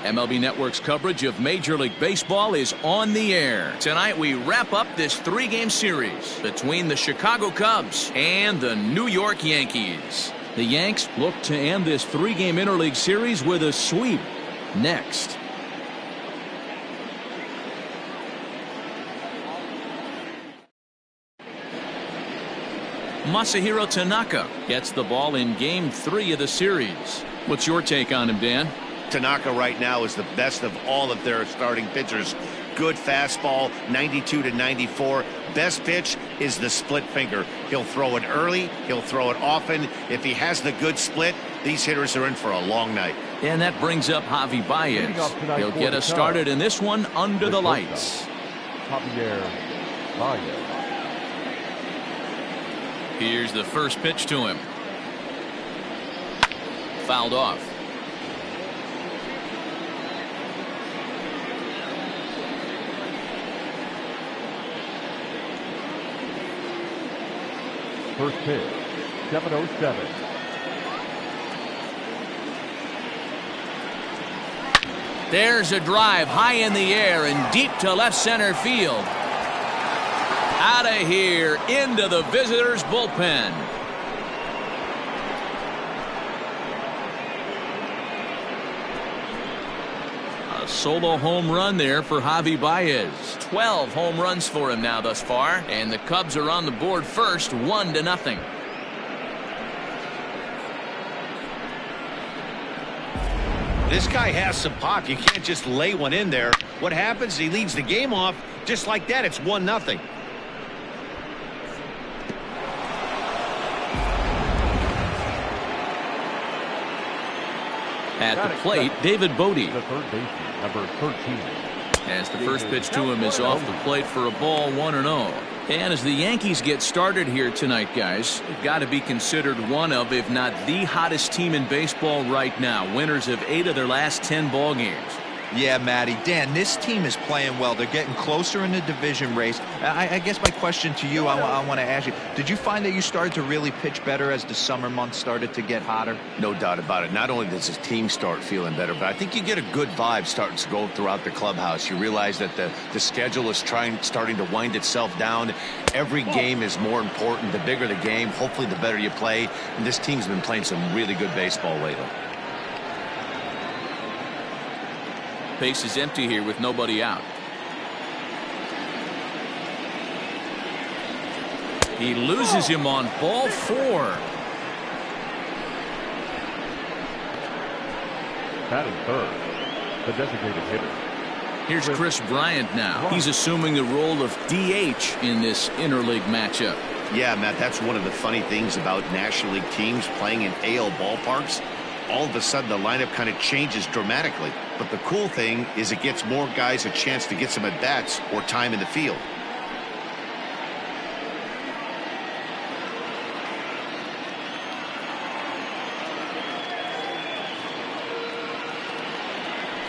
MLB Network's coverage of Major League Baseball is on the air. Tonight we wrap up this three-game series between the Chicago Cubs and the New York Yankees. The Yanks look to end this three-game interleague series with a sweep. Next. Masahiro Tanaka gets the ball in Game 3 of the series. What's your take on him, Dan? Tanaka right now is the best of all of their starting pitchers. Good fastball, 92 to 94. Best pitch is the split finger. He'll throw it early. He'll throw it often. If he has the good split, these hitters are in for a long night. And that brings up Javi Baez. He'll get us started in this one under the lights. Here's the first pitch to him. Fouled off. First pitch, 7:07. There's a drive high in the air and deep to left center field. Out of here into the visitors' bullpen. A solo home run there for Javi Baez. 12 home runs for him now thus far, and the Cubs are on the board first, 1-0. This guy has some pop. You can't just lay one in there. What happens? He leads the game off just like that. It's 1-0. At the plate, David Bodie. The third baseman, number 13. As the first pitch to him is off the plate for a ball, 1-0. And as the Yankees get started here tonight, guys, they've got to be considered one of, if not the hottest team in baseball right now. Winners of 8 of their last 10 ball games. Yeah, Matty. Dan, this team is playing well. They're getting closer in the division race. I guess my question to you, I want to ask you, did you find that you started to really pitch better as the summer months started to get hotter? No doubt about it. Not only does his team start feeling better, but I think you get a good vibe starting to go throughout the clubhouse. You realize that the schedule is starting to wind itself down. Every game is more important. The bigger the game, hopefully the better you play. And this team's been playing some really good baseball lately. Base is empty here with nobody out. He loses him on ball 4. Batting third, the designated hitter. Here's Chris Bryant now. He's assuming the role of DH in this interleague matchup. Yeah, Matt, that's one of the funny things about National League teams playing in AL ballparks. All of a sudden the lineup kind of changes dramatically. But the cool thing is it gets more guys a chance to get some at-bats or time in the field.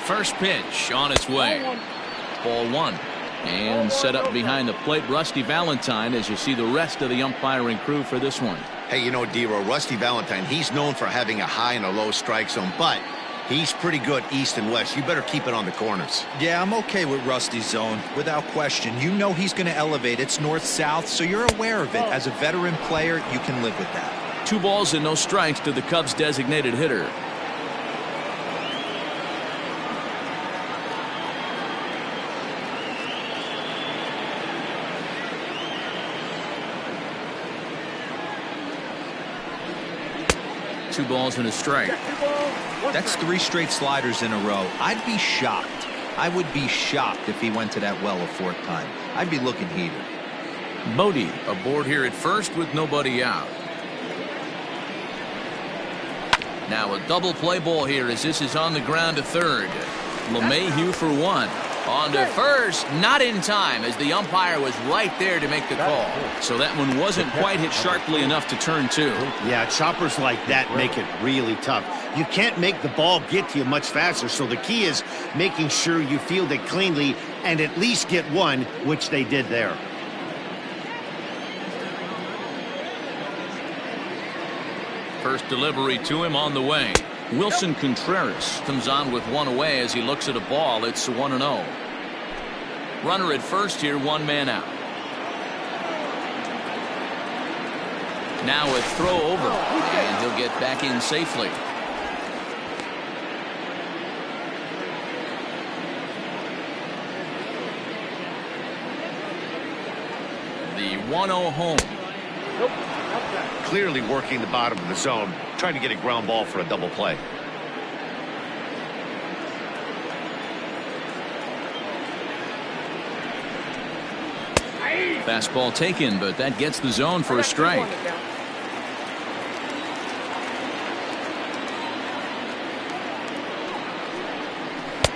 First pitch on its way. Ball 1. And set up behind the plate, Rusty Valentine, as you see the rest of the umpiring crew for this one. Hey, you know, D-Row, Rusty Valentine, he's known for having a high and a low strike zone, but he's pretty good east and west. You better keep it on the corners. Yeah, I'm okay with Rusty's zone, without question. You know he's going to elevate. It's north-south, so you're aware of it. As a veteran player, you can live with that. 2 balls and no strikes to the Cubs' designated hitter. Two balls and a strike. That's 3 straight sliders in a row. I'd be shocked. I would be shocked if he went to that well a 4th time. I'd be looking heated. Bodie aboard here at first with nobody out. Now a double play ball here as this is on the ground to third. LeMahieu for 1. On to first, not in time as the umpire was right there to make the call. So that one wasn't quite hit sharply enough to turn 2. Yeah, choppers like that make it really tough. You can't make the ball get to you much faster, so the key is making sure you field it cleanly and at least get one, which they did there. First delivery to him on the way. Wilson Contreras comes on with one away as he looks at a ball. It's 1-0. Runner at first here, one man out. Now a throw over, and he'll get back in safely. The 1-0 home. Clearly working the bottom of the zone, trying to get a ground ball for a double play. Fastball taken, but that gets the zone for a strike.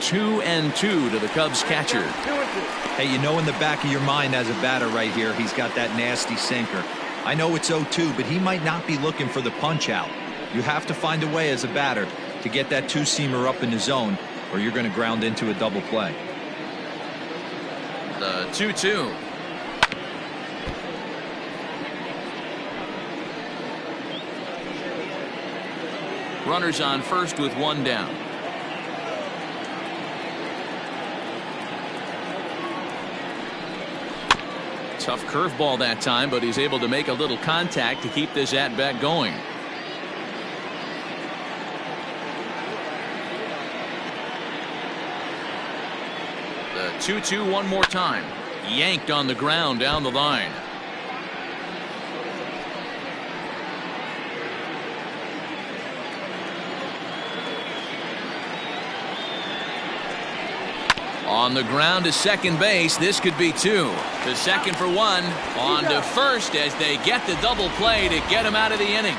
Two and two to the Cubs catcher. Hey, you know in the back of your mind as a batter right here, he's got that nasty sinker. I know it's 0-2, but he might not be looking for the punch out. You have to find a way as a batter to get that two-seamer up in the zone, or you're going to ground into a double play. The 2-2. Runners on first with one down. Tough curveball that time, but he's able to make a little contact to keep this at-bat going. The 2-2 one more time. Yanked on the ground down the line. On the ground to second base. This could be two. To second for one. On to first as they get the double play to get him out of the inning.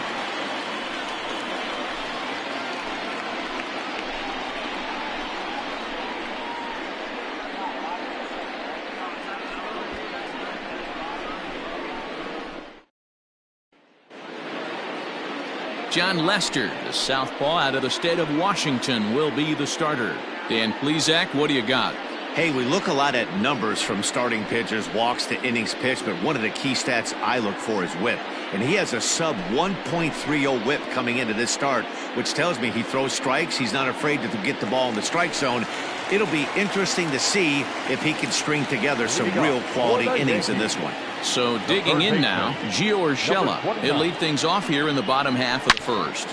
John Lester, the southpaw out of the state of Washington, will be the starter. Dan Plesac, what do you got? Hey, we look a lot at numbers from starting pitchers, walks to innings pitched, but one of the key stats I look for is whip. And he has a sub 1.30 whip coming into this start, which tells me he throws strikes. He's not afraid to get the ball in the strike zone. It'll be interesting to see if he can string together some real quality innings in this one. So digging in now, Gio Urshela. He'll lead things off here in the bottom half of the first.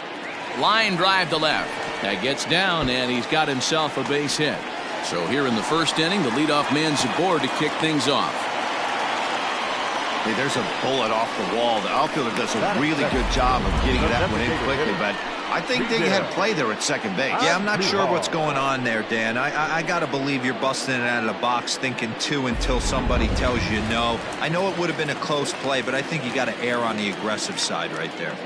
Line drive to left. That gets down, and he's got himself a base hit. So here in the first inning, the leadoff man's aboard to kick things off. Hey, there's a bullet off the wall. The outfielder does a really good job of getting that one in quickly, but I think they had play there at second base. Yeah, I'm not sure what's going on there, Dan. I got to believe you're busting it out of the box thinking two until somebody tells you no. I know it would have been a close play, but I think you got to err on the aggressive side right there.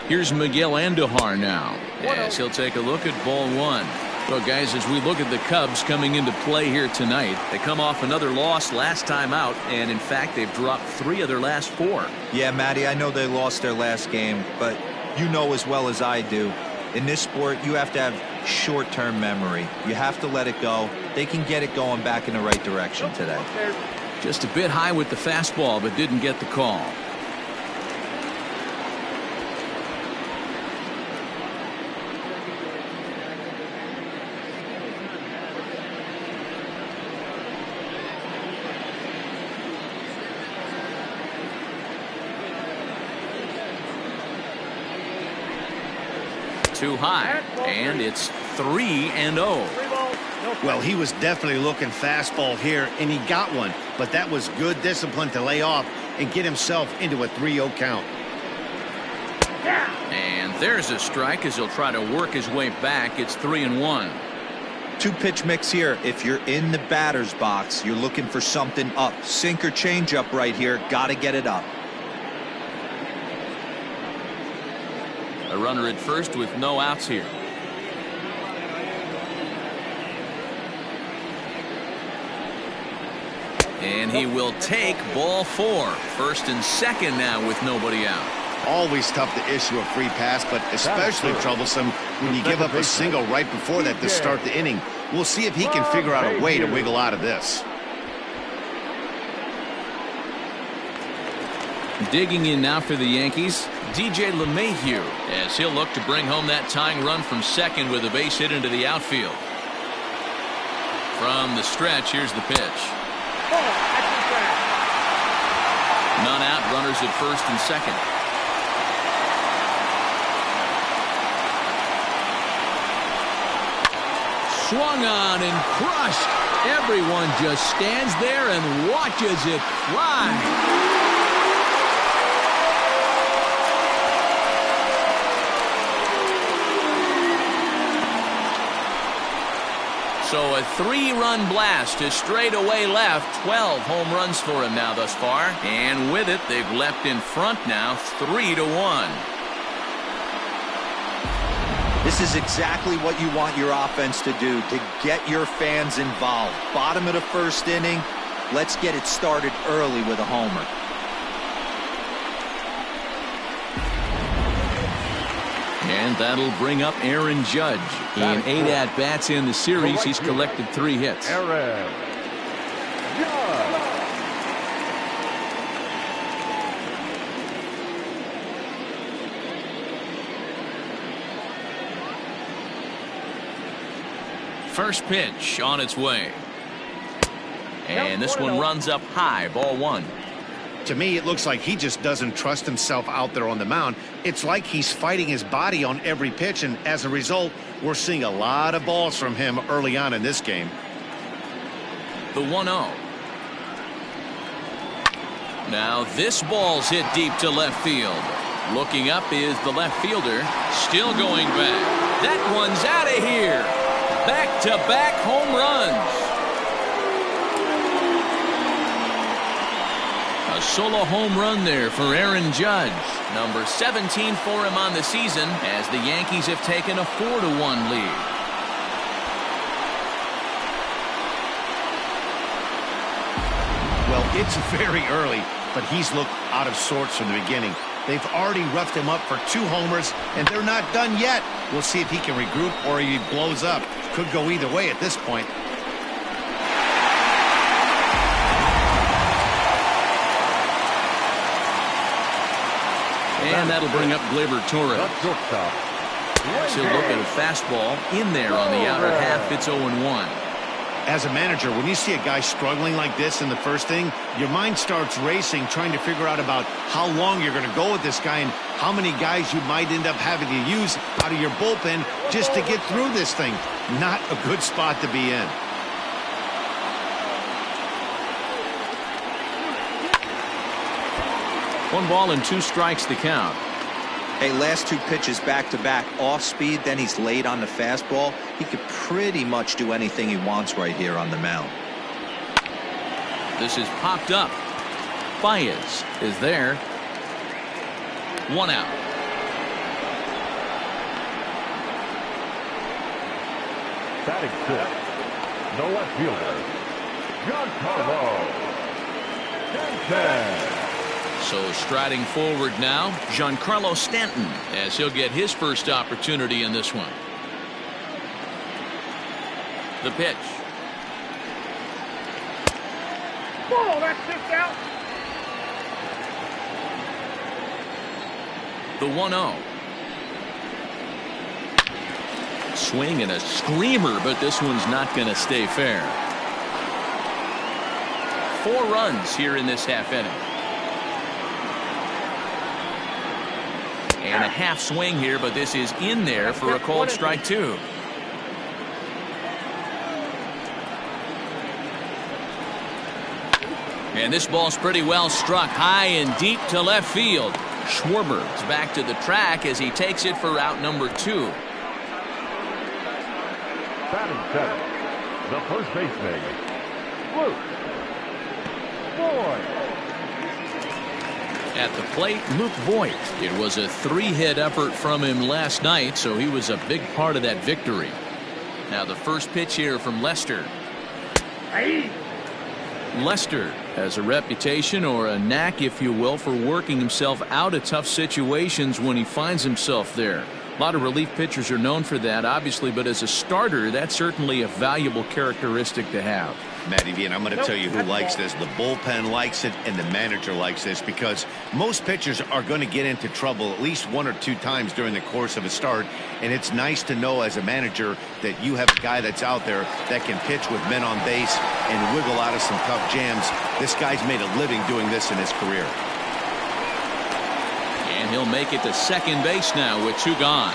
Here's Miguel Andujar now, as he'll take a look at ball one. Well, guys, as we look at the Cubs coming into play here tonight, they come off another loss last time out, and in fact, they've dropped 3 of their last 4. Yeah, Matty, I know they lost their last game, but you know as well as I do, in this sport, you have to have short-term memory. You have to let it go. They can get it going back in the right direction today. Just a bit high with the fastball, but didn't get the call. Too high, and it's 3-0. Well, he was definitely looking fastball here, and he got one, but that was good discipline to lay off and get himself into a 3-0 count. And there's a strike as he'll try to work his way back. It's 3-1. 2-pitch mix here. If you're in the batter's box, you're looking for something up. Sinker changeup right here. Got to get it up. A runner at first with no outs here. And he will take ball 4. First and second now with nobody out. Always tough to issue a free pass, but especially troublesome when you give up a single right before that to start the inning. We'll see if he can figure out a way to wiggle out of this. Digging in now for the Yankees, DJ LeMahieu, as he'll look to bring home that tying run from second with a base hit into the outfield. From the stretch, here's the pitch. None out, runners at first and second. Swung on and crushed. Everyone just stands there and watches it fly. So a 3-run blast to straightaway left. 12 home runs for him now thus far. And with it, they've leapt in front now 3-1. This is exactly what you want your offense to do, to get your fans involved. Bottom of the first inning, let's get it started early with a homer. And that'll bring up Aaron Judge. In 8 at-bats in the series, he's collected 3 hits. Aaron Judge. First pitch on its way. And this one runs up high, ball 1. To me, it looks like he just doesn't trust himself out there on the mound. It's like he's fighting his body on every pitch, and as a result, we're seeing a lot of balls from him early on in this game. The 1-0. Now this ball's hit deep to left field. Looking up is the left fielder. Still going back. That one's out of here. Back-to-back home runs. A solo home run there for Aaron Judge. Number 17 for him on the season as the Yankees have taken a 4-1 lead. Well, it's very early, but he's looked out of sorts from the beginning. They've already roughed him up for 2 homers, and they're not done yet. We'll see if he can regroup or he blows up. Could go either way at this point. And that'll bring up Gleyber Torres. He'll look at a fastball in there on the outer half. It's 0-1. As a manager, when you see a guy struggling like this in the first inning, your mind starts racing, trying to figure out about how long you're going to go with this guy and how many guys you might end up having to use out of your bullpen just to get through this thing. Not a good spot to be in. One ball and 2 strikes the count. Hey, last 2 pitches back-to-back off speed, then he's late on the fastball. He could pretty much do anything he wants right here on the mound. This is popped up. Baez is there. 1 out. Batting 6, the left fielder, Giancarlo Stanton. So striding forward now, Giancarlo Stanton, as he'll get his first opportunity in this one. The pitch. Whoa, that's just out. The 1-0. Swing and a screamer, but this one's not going to stay fair. 4 runs here in this half inning. And a half swing here, but this is in there for a called strike 2. And this ball's pretty well struck high and deep to left field. Schwarber's back to the track as he takes it for out number 2. Batting 7, the first baseman, Luke Voigt. At the plate, Luke Voigt. It was a 3-hit effort from him last night, so he was a big part of that victory. Now the first pitch here from Lester. Lester has a reputation, or a knack if you will, for working himself out of tough situations when he finds himself there. A lot of relief pitchers are known for that, obviously, but as a starter, that's certainly a valuable characteristic to have. Matty V, and I'm going to tell you who likes this. The bullpen likes it, and the manager likes this, because most pitchers are going to get into trouble at least 1 or 2 times during the course of a start, and it's nice to know as a manager that you have a guy that's out there that can pitch with men on base and wiggle out of some tough jams. This guy's made a living doing this in his career. And he'll make it to second base now with 2 gone.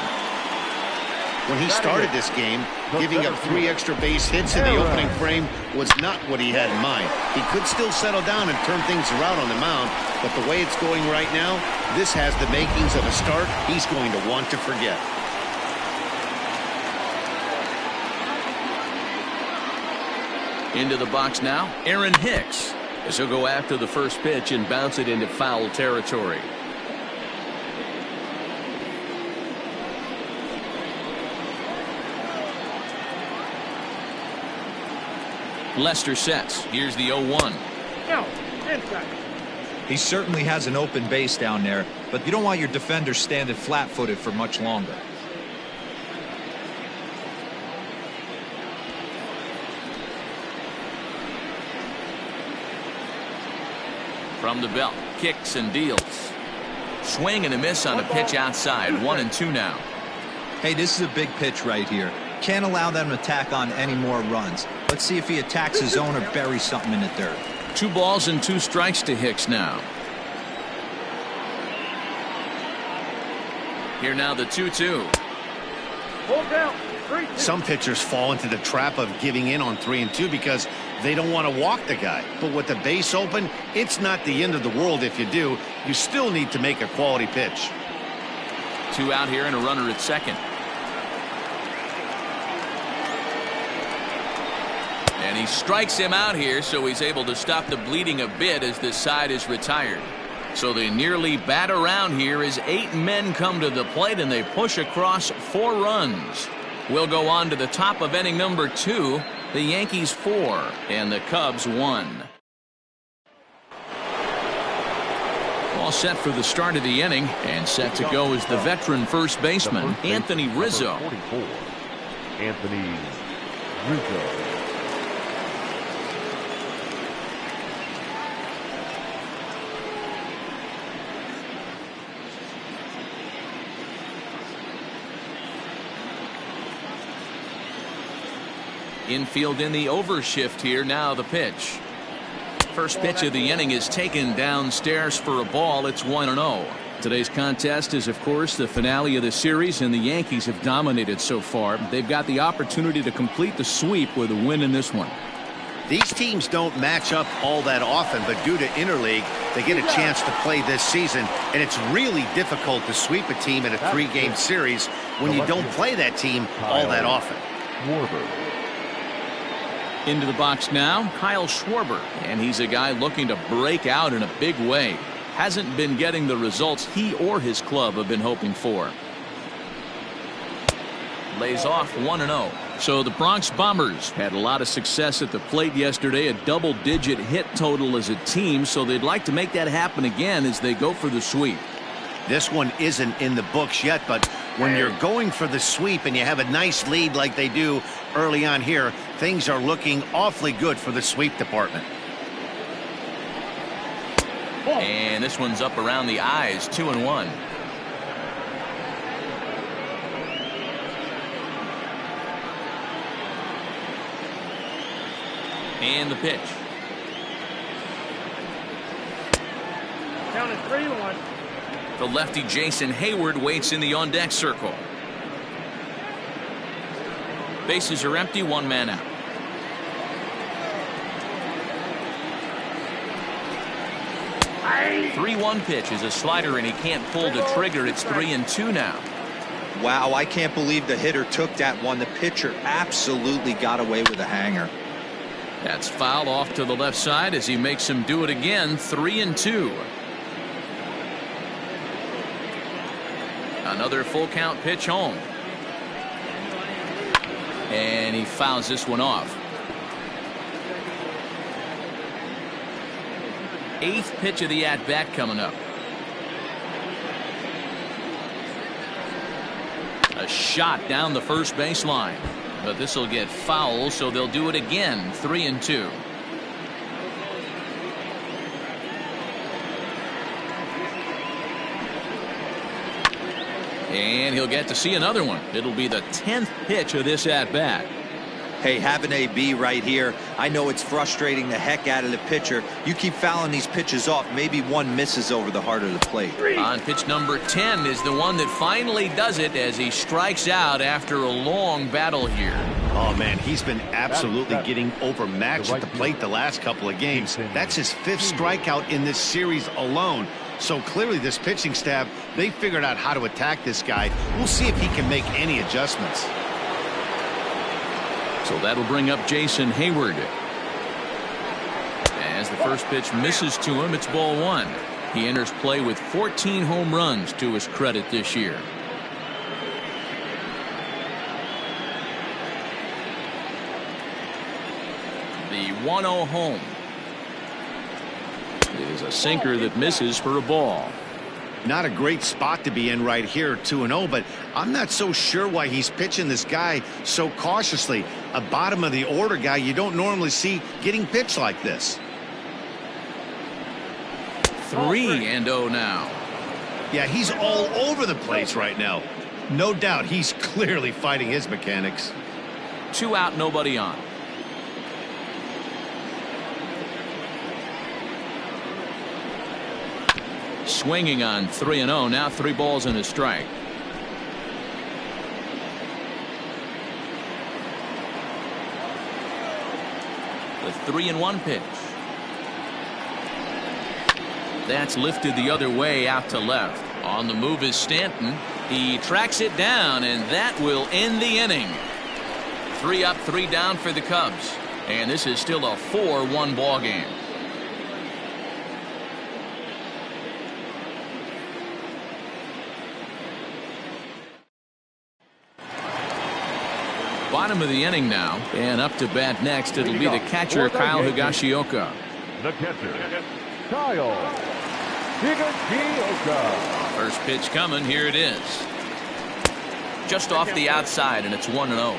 When he started this game, giving up 3 extra base hits in the opening frame was not what he had in mind. He could still settle down and turn things around on the mound, but the way it's going right now, this has the makings of a start he's going to want to forget. Into the box now, Aaron Hicks, as he'll go after the first pitch and bounce it into foul territory. Lester sets. Here's the 0-1. He certainly has an open base down there, but you don't want your defender standing flat-footed for much longer. From the belt, kicks and deals. Swing and a miss on a pitch outside. 1-2 now. Hey, this is a big pitch right here. Can't allow them to tack on any more runs. Let's see if he attacks his zone or buries something in the dirt. 2 balls and 2 strikes to Hicks now. Here now the 2-2. Some pitchers fall into the trap of giving in on 3-2 because they don't want to walk the guy. But with the base open, it's not the end of the world if you do. You still need to make a quality pitch. 2 out here and a runner at second. And he strikes him out here, so he's able to stop the bleeding a bit as this side is retired. So they nearly bat around here as 8 men come to the plate and they push across 4 runs. We'll go on to the top of inning number 2. The Yankees 4 and the Cubs 1. All set for the start of the inning, and set to go is the veteran first baseman, Anthony Rizzo. 44, Anthony Rizzo. Infield in the overshift here. Now the pitch. First pitch of the inning is taken downstairs for a ball. It's 1-0. Today's contest is, of course, the finale of the series, and the Yankees have dominated so far. They've got the opportunity to complete the sweep with a win in this one. These teams don't match up all that often, but due to interleague, they get a chance to play this season, and it's really difficult to sweep a team in a 3-game series when you don't play that team all that often. Into the box now, Kyle Schwarber, and he's a guy looking to break out in a big way. Hasn't been getting the results he or his club have been hoping for. Lays off 1-0. So the Bronx Bombers had a lot of success at the plate yesterday, a double-digit hit total as a team, so they'd like to make that happen again as they go for the sweep. This one isn't in the books yet, but when you're going for the sweep and you have a nice lead like they do early on here, things are looking awfully good for the sweep department. And this one's up around the eyes, 2-1. And the pitch. Counted 3-1. The lefty Jason Hayward waits in the on-deck circle. Bases are empty, 1 man out. Aye. 3-1 pitch is a slider, and he can't pull the trigger. It's 3-2 now. Wow, I can't believe the hitter took that one. The pitcher absolutely got away with a hanger. That's foul off to the left side as he makes him do it again. 3-2. Another full count pitch home. And he fouls this one off. 8th pitch of the at-bat coming up. A shot down the first baseline. but this will get foul, so they'll do it again. 3-2. And he'll get to see another one. It'll be the 10th pitch of this at-bat. Hey, have an AB right here. I know it's frustrating the heck out of the pitcher. You keep fouling these pitches off, maybe one misses over the heart of the plate. On pitch number 10 is the one that finally does it as he strikes out after a long battle here. Oh, man, he's been absolutely getting overmatched at the plate the last couple of games. That's his 5th strikeout in this series alone. So clearly this pitching staff, they figured out how to attack this guy. We'll see if he can make any adjustments. So that'll bring up Jason Hayward. As the first pitch misses to him, it's ball 1. He enters play with 14 home runs to his credit this year. The 1-0 home. It is a sinker that misses for a ball. Not a great spot to be in right here, 2-0, but I'm not so sure why he's pitching this guy so cautiously. A bottom of the order guy you don't normally see getting pitched like this. 3-0 now. Yeah, he's all over the place right now. No doubt he's clearly fighting his mechanics. 2 out, nobody on. Swinging on 3-0. Now 3 balls and a strike. The 3-1 pitch. That's lifted the other way out to left. On the move is Stanton. He tracks it down, and that will end the inning. 3 up, 3 down for the Cubs. And this is still a 4-1 ball game. Bottom of the inning now, and up to bat next. It'll be the catcher, Kyle Higashioka. The catcher, Kyle Higashioka. First pitch coming. Here it is. Just off the outside, and it's 1-0.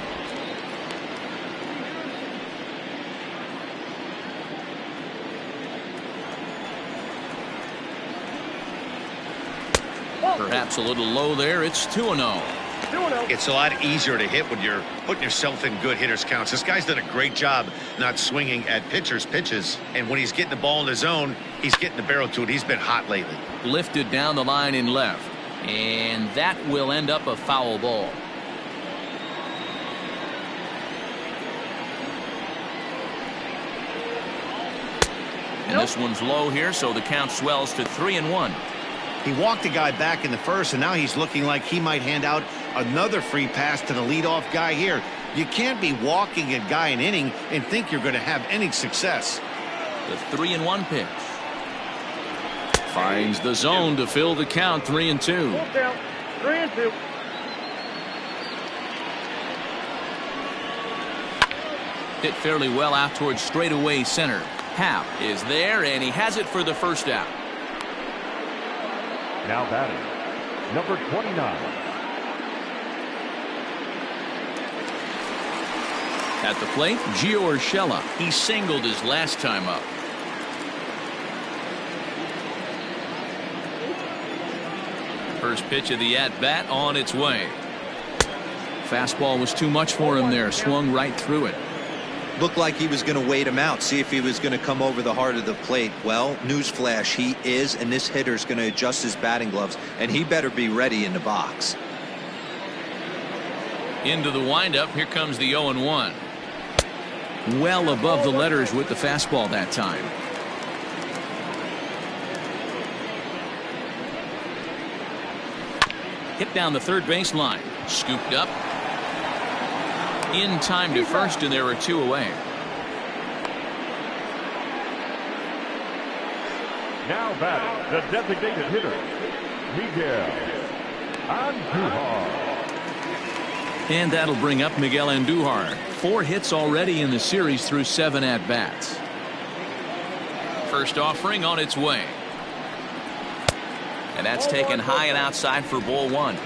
Perhaps a little low there. It's 2-0. It's a lot easier to hit when you're putting yourself in good hitters counts. This guy's done a great job not swinging at pitchers' pitches, and when he's getting the ball in his zone, he's getting the barrel to it. He's been hot lately. Lifted down the line in left, and that will end up a foul ball. And this one's low here, so the count swells to 3-1. He walked a guy back in the first, and now he's looking like he might hand out another free pass to the leadoff guy here. You can't be walking a guy an inning and think you're going to have any success. The 3-1 pitch. Finds the zone to fill the count. 3-2. 3-2. Hit fairly well out towards straightaway center. Happ is there, and he has it for the first out. Now batting, number 29. At the plate, Gio Urshela. He singled his last time up. First pitch of the at-bat on its way. Fastball was too much for him there. Swung right through it. Looked like he was going to wait him out, see if he was going to come over the heart of the plate. Well, newsflash, he is, and this hitter's going to adjust his batting gloves, and he better be ready in the box. Into the windup. Here comes the 0-1. Well above the letters with the fastball that time. Hit down the third base line. Scooped up. In time to first, and there are 2 away. Now batting, the designated hitter, Miguel Andujar. And that'll bring up Miguel Andujar. 4 hits already in the series through 7 at-bats. First offering on its way. And that's taken high and outside for ball 1.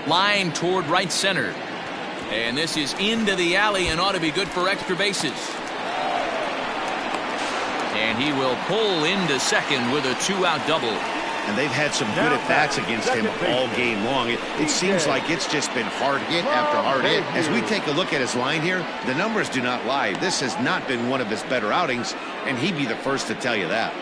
Line toward right center. And this is into the alley and ought to be good for extra bases. And he will pull into second with a 2-out double. And they've had some good at-bats against him all game long. It seems like it's just been hard hit after hard hit. As we take a look at his line here, the numbers do not lie. This has not been one of his better outings, and he'd be the first to tell you that.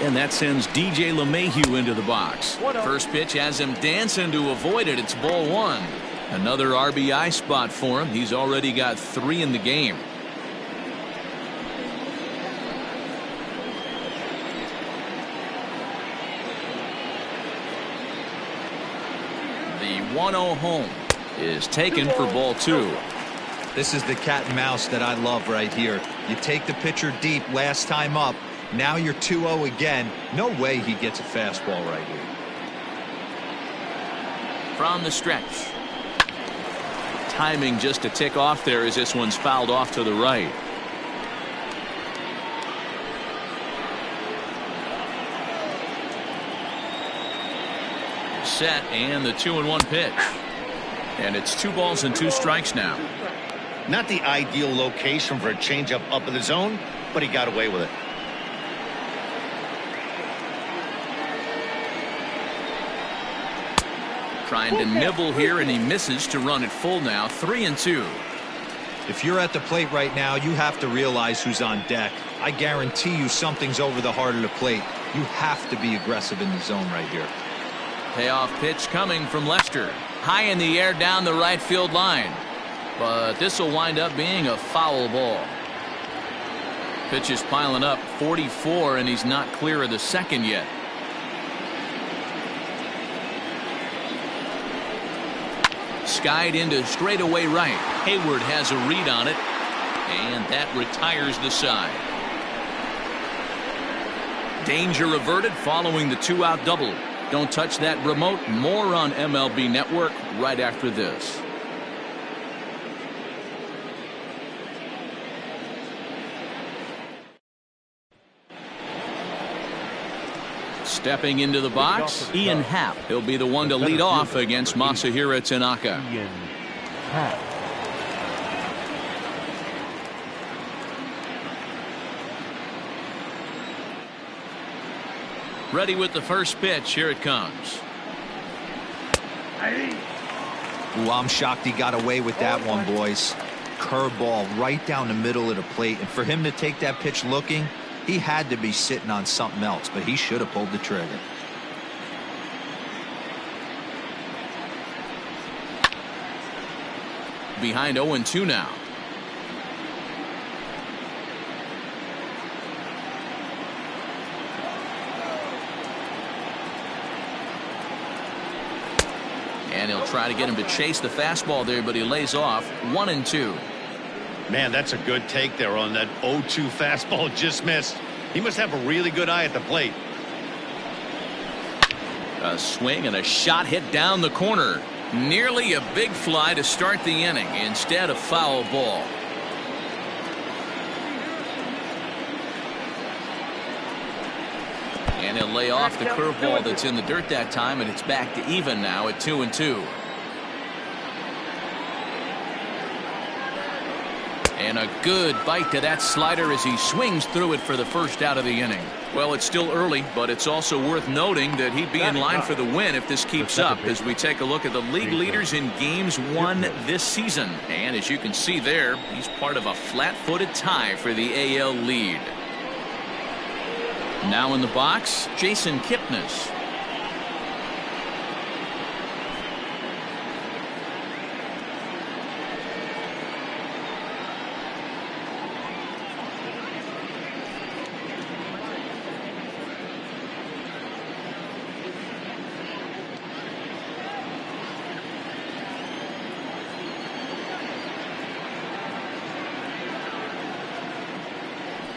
And that sends DJ LeMahieu into the box. First pitch has him dancing to avoid it. It's ball 1. Another RBI spot for him. He's already got 3 in the game. The 1-0 home is taken for ball 2. This is the cat and mouse that I love right here. You take the pitcher deep last time up. Now you're 2-0 again. No way he gets a fastball right here. From the stretch. Timing just a tick off there as this one's fouled off to the right. Set and the 2-1 pitch. And it's 2 balls and 2 strikes now. Not the ideal location for a changeup up in the zone, but he got away with it. Trying to nibble here, and he misses to run it full now. 3-2. If you're at the plate right now, you have to realize who's on deck. I guarantee you something's over the heart of the plate. You have to be aggressive in the zone right here. Payoff pitch coming from Lester. High in the air down the right field line. But this will wind up being a foul ball. Pitch is piling up. 44, and he's not clear of the second yet. Skied into straightaway right. Hayward has a read on it, and that retires the side. Danger averted following the 2-out double. Don't touch that remote. More on MLB Network right after this. Stepping into the box, Ian Happ. He'll be the one to lead off against Masahiro Tanaka. Ian Happ. Ready with the first pitch. Here it comes. Ooh, I'm shocked he got away with that one, boys. Curveball right down the middle of the plate. And for him to take that pitch looking, he had to be sitting on something else, but he should have pulled the trigger. Behind 0-2 now. And he'll try to get him to chase the fastball there, but he lays off. 1-2. Man, that's a good take there on that 0-2 fastball just missed. He must have a really good eye at the plate. A swing and a shot hit down the corner. Nearly a big fly to start the inning. Instead, a foul ball. And he'll lay off the curveball that's in the dirt that time, and it's back to even now at 2-2. And a good bite to that slider as he swings through it for the first out of the inning. Well, it's still early, but it's also worth noting that he'd be in line for the win if this keeps up as we take a look at the league leaders in games won this season. And as you can see there, he's part of a flat-footed tie for the AL lead. Now in the box, Jason Kipnis.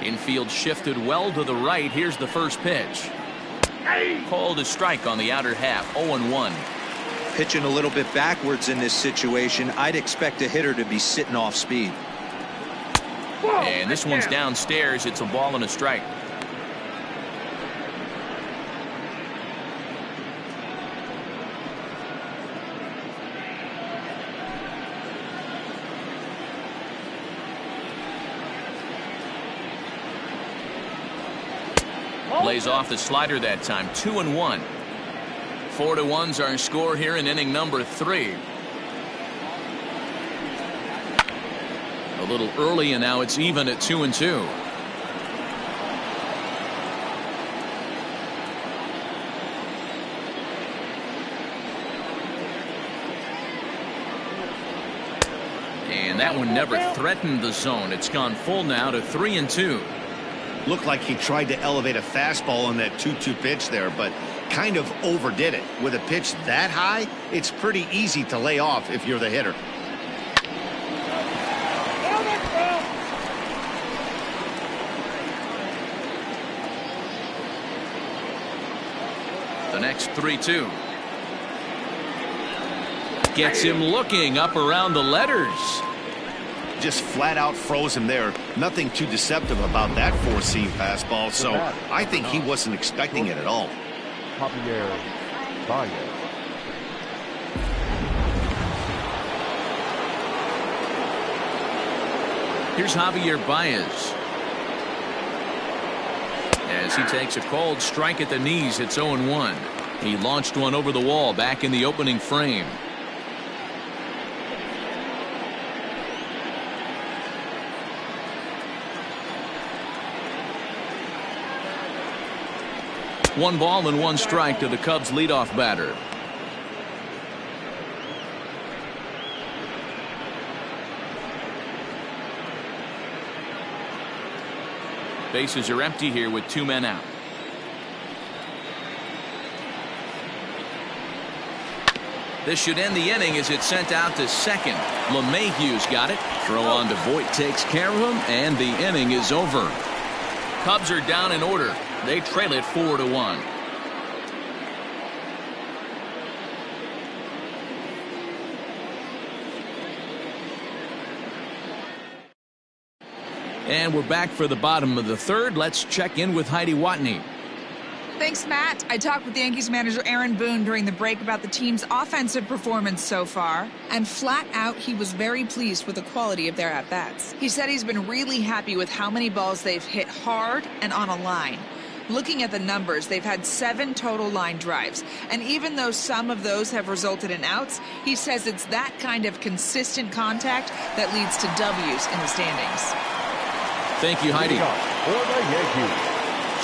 Infield shifted well to the right. Here's the first pitch. Called a strike on the outer half. 0-1. Pitching a little bit backwards in this situation, I'd expect a hitter to be sitting off speed. And this one's downstairs. It's a ball and a strike. Lays off the slider that time. 2-1. 4-1's our score here in inning number 3. A little early, and now it's even at 2-2. And that one never threatened the zone. It's gone full now to 3-2. Looked like he tried to elevate a fastball on that 2-2 pitch there, but kind of overdid it. With a pitch that high, it's pretty easy to lay off if you're the hitter. The next 3-2. Gets him looking up around the letters. Just flat out froze him there. Nothing too deceptive about that four-seam fastball, so I think he wasn't expecting it at all. Here's Javier Baez. As he takes a cold strike at the knees, it's 0-1. He launched one over the wall back in the opening frame. One ball and one strike to the Cubs leadoff batter. Bases are empty here with 2 men out. This should end the inning as it's sent out to second. LeMahieu's got it. Throw on to Voit takes care of him, and the inning is over. Cubs are down in order. They trail it 4-1. And we're back for the bottom of the third. Let's check in with Heidi Watney. Thanks, Matt. I talked with Yankees manager Aaron Boone during the break about the team's offensive performance so far, and flat out, he was very pleased with the quality of their at-bats. He said he's been really happy with how many balls they've hit hard and on a line. Looking at the numbers, they've had 7 total line drives, and even though some of those have resulted in outs, he says it's that kind of consistent contact that leads to W's in the standings. Thank you, Heidi.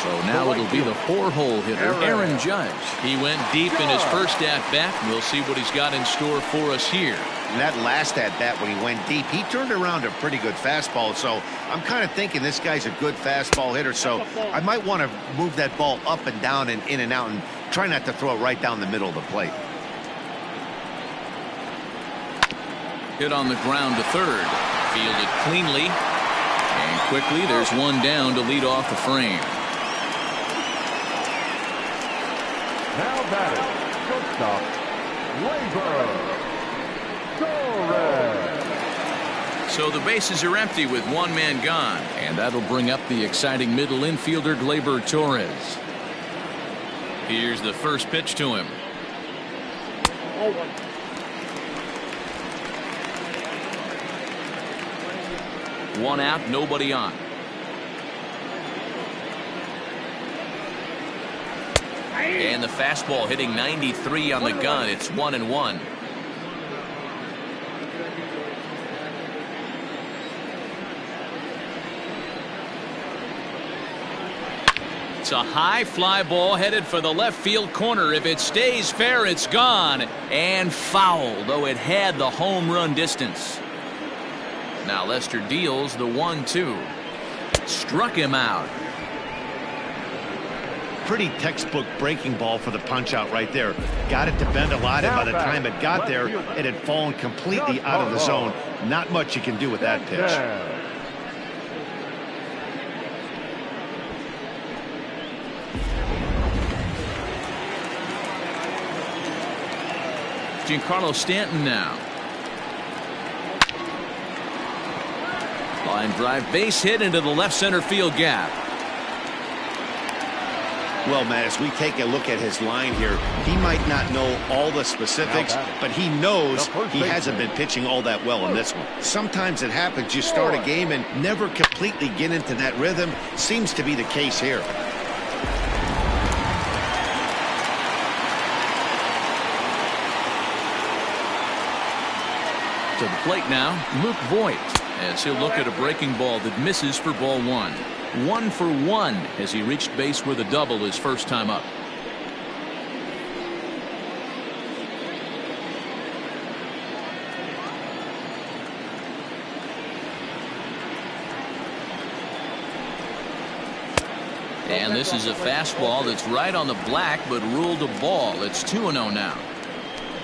So now it'll be the 4-hole hitter, Aaron Judge. He went deep in his first at-bat. We'll see what he's got in store for us here. And that last at-bat when he went deep, he turned around a pretty good fastball. So I'm kind of thinking this guy's a good fastball hitter. So I might want to move that ball up and down and in and out and try not to throw it right down the middle of the plate. Hit on the ground to third. Fielded cleanly. And quickly, there's one down to lead off the frame. Now batting, shortstop, Gleyber Torres. So the bases are empty with 1 man gone, and that'll bring up the exciting middle infielder Gleyber Torres. Here's the first pitch to him. 1 out, nobody on. And the fastball hitting 93 on the gun. It's 1-1. It's a high fly ball headed for the left field corner. If it stays fair, it's gone. And foul, though it had the home run distance. Now Lester deals the 1-2. Struck him out. Pretty textbook breaking ball for the punch out right there. Got it to bend a lot, and by the time it got there, it had fallen completely out of the zone. Not much you can do with that pitch. Giancarlo Stanton now. Line drive, base hit into the left center field gap. Well, Matt, as we take a look at his line here, he might not know all the specifics, but he knows he hasn't been pitching all that well in this one. Sometimes it happens. You start a game and never completely get into that rhythm. Seems to be the case here. To the plate now, Luke Voigt, as he'll look at a breaking ball that misses for ball one. 1 for 1 as he reached base with a double his first time up. And this is a fastball that's right on the black but ruled a ball. It's 2-0 now.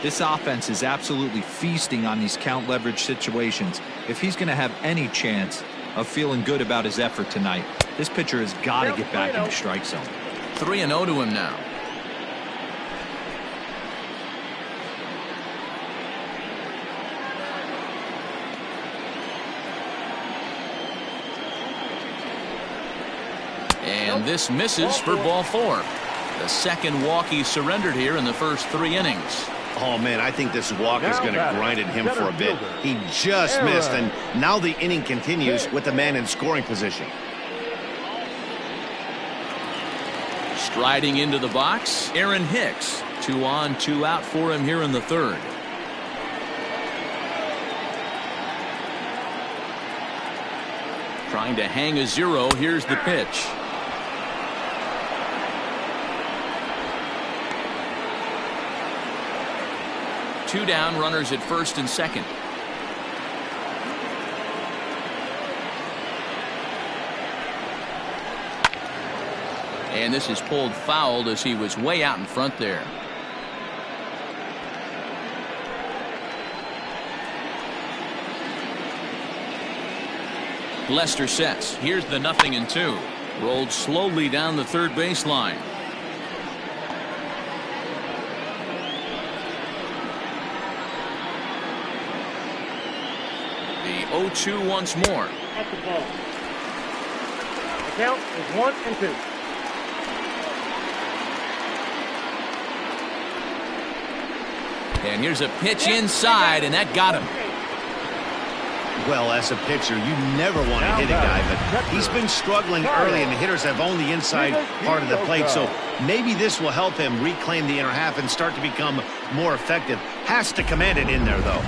This offense is absolutely feasting on these count leverage situations. If he's going to have any chance of feeling good about his effort tonight, this pitcher has got to get back in the strike zone. 3-0 to him now. And this misses for ball 4. The second walk he surrendered here in the first 3 innings. Oh, man, I think this walk is going to grind at him for a bit. He just missed, and now the inning continues with the man in scoring position. Striding into the box, Aaron Hicks. 2 on, 2 out for him here in the third. Trying to hang a 0. Here's the pitch. Two down, runners at first and second. And this is pulled foul as he was way out in front there. Lester sets. Here's the 0-2. Rolled slowly down the third baseline. The 0-2 once more. At the ball. The count is 1-2. And here's a pitch inside, and that got him. Well, as a pitcher, you never want to hit a guy, but he's been struggling early, and the hitters have owned the inside part of the plate, so maybe this will help him reclaim the inner half and start to become more effective. Has to command it in there, though.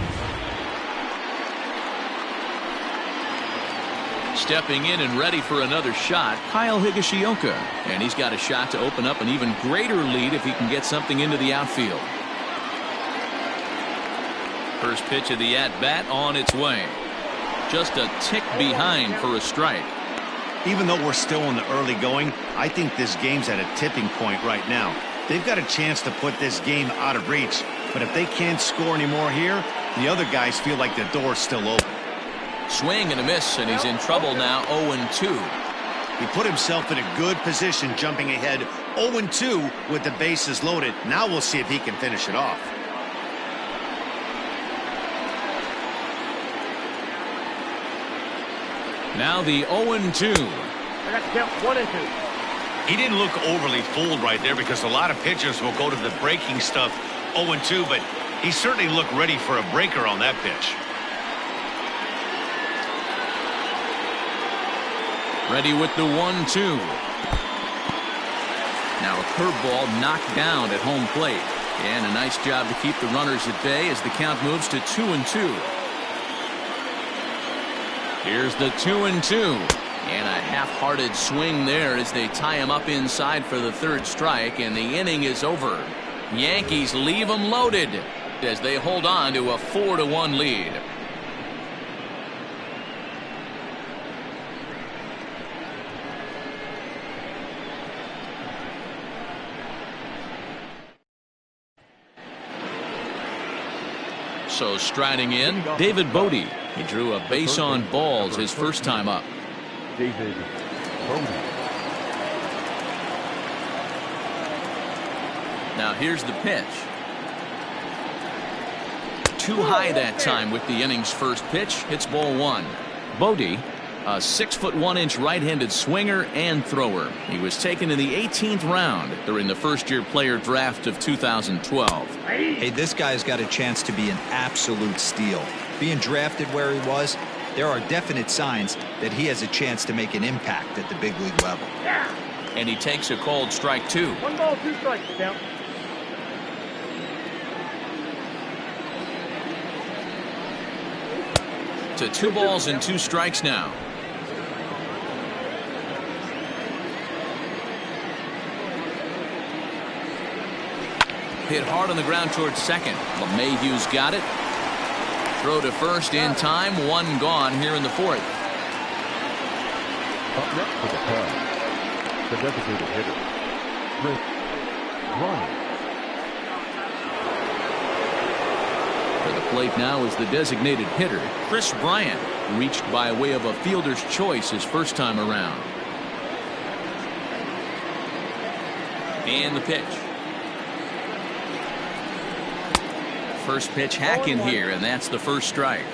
Stepping in and ready for another shot, Kyle Higashioka. And he's got a shot to open up an even greater lead if he can get something into the outfield. First pitch of the at-bat on its way. Just a tick behind for a strike. Even though we're still in the early going, I think this game's at a tipping point right now. They've got a chance to put this game out of reach, but if they can't score anymore here, the other guys feel like the door's still open. Swing and a miss, and he's in trouble now. 0-2. He put himself in a good position, jumping ahead 0-2 with the bases loaded. Now we'll see if he can finish it off. Now the 0-2. I got to count 1-2. He didn't look overly fooled right there because a lot of pitchers will go to the breaking stuff 0-2, but he certainly looked ready for a breaker on that pitch. Ready with the 1-2. Now a curveball knocked down at home plate. And a nice job to keep the runners at bay as the count moves to 2-2. Here's the 2-2. And a half-hearted swing there as they tie him up inside for the third strike, and the inning is over. Yankees leave them loaded as they hold on to a 4-1 lead. So striding in, David Bodie. He drew a base on balls his first time up. David Bodie. Now here's the pitch. Too high that time with the inning's first pitch. Hits ball 1. Bodie, a 6'1" right-handed swinger and thrower. He was taken in the 18th round during the first-year player draft of 2012. Hey, this guy's got a chance to be an absolute steal. Being drafted where he was, there are definite signs that he has a chance to make an impact at the big league level. And he takes a called strike 2. 1 ball, 2 strikes, count. To 2 balls and 2 strikes now. Hit hard on the ground towards second. LeMahieu's got it. Throw to first in time. 1 gone here in the 4th. Up next for the Cubs, the designated hitter, Chris Bryant. For the plate now is the designated hitter, Chris Bryant, reached by way of a fielder's choice his first time around. And the pitch. First pitch hack in here, and that's the first strike.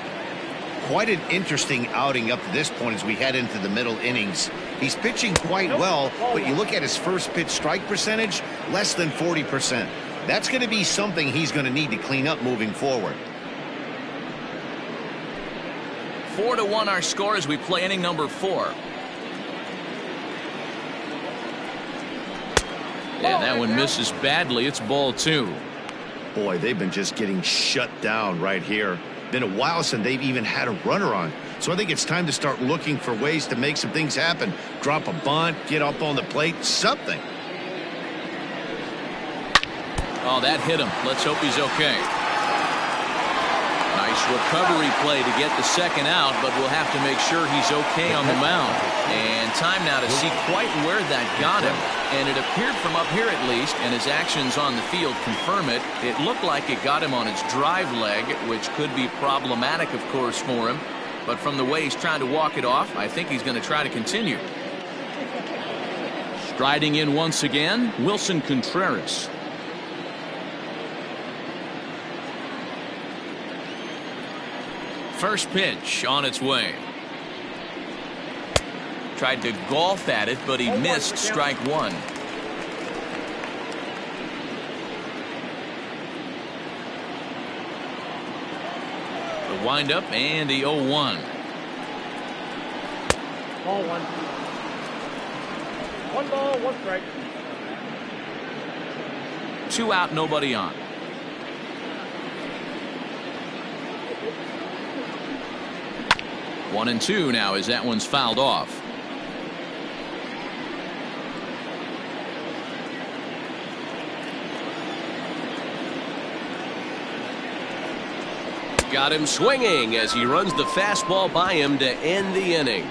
Quite an interesting outing up to this point as we head into the middle innings. He's pitching quite well, but you look at his first pitch strike percentage, less than 40%. That's going to be something he's going to need to clean up moving forward. 4-1 our score as we play inning number 4. And that one misses badly. It's ball 2. Boy, they've been just getting shut down right here. Been a while since they've even had a runner on. So I think it's time to start looking for ways to make some things happen. Drop a bunt, get up on the plate, something. Oh, that hit him. Let's hope he's okay. Nice recovery play to get the second out, but we'll have to make sure he's okay on the mound. And time now to see quite where that got him. And it appeared from up here at least, and his actions on the field confirm it. It looked like it got him on his drive leg, which could be problematic, of course, for him. But from the way he's trying to walk it off, I think he's going to try to continue. Striding in once again, Wilson Contreras. First pitch on its way. Tried to golf at it, but he missed strike 1. The windup and the 0-1. Ball 1. 1 ball, 1 strike. 2 out, nobody on. One and 2 now as that one's fouled off. Got him swinging as he runs the fastball by him to end the inning.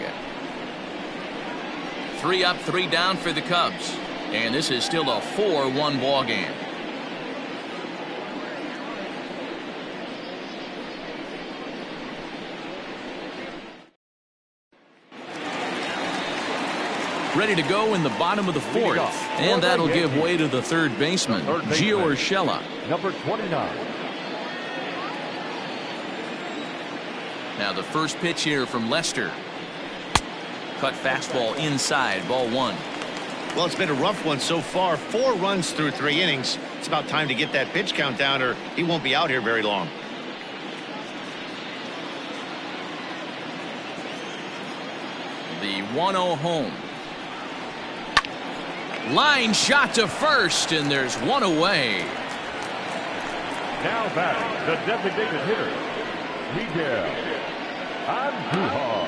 3 up, 3 down for the Cubs. And this is still a 4-1 ball game. Ready to go in the bottom of the 4th. And that'll give way to the third baseman, Gio Urshela. Number 29. Now the first pitch here from Lester. Cut fastball inside, ball 1. Well, it's been a rough one so far. 4 runs through 3 innings. It's about time to get that pitch count down or he won't be out here very long. The 1-0 home. Line shot to first, and there's 1 away. Now batting, the designated hitter, Miguel Andujar.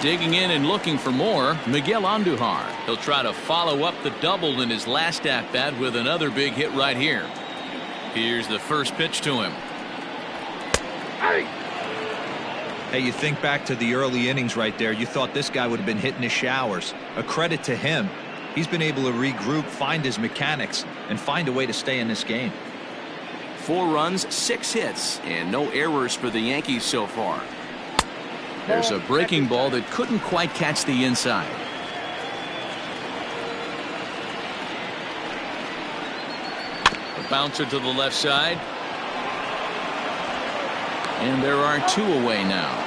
Digging in and looking for more, Miguel Andujar. He'll try to follow up the double in his last at-bat with another big hit right here. Here's the first pitch to him. Hey, you think back to the early innings right there. You thought this guy would have been hitting his showers. A credit to him. He's been able to regroup, find his mechanics, and find a way to stay in this game. 4 runs, 6 hits, and no errors for the Yankees so far. There's a breaking ball that couldn't quite catch the inside. A bouncer to the left side. And there are 2 away now.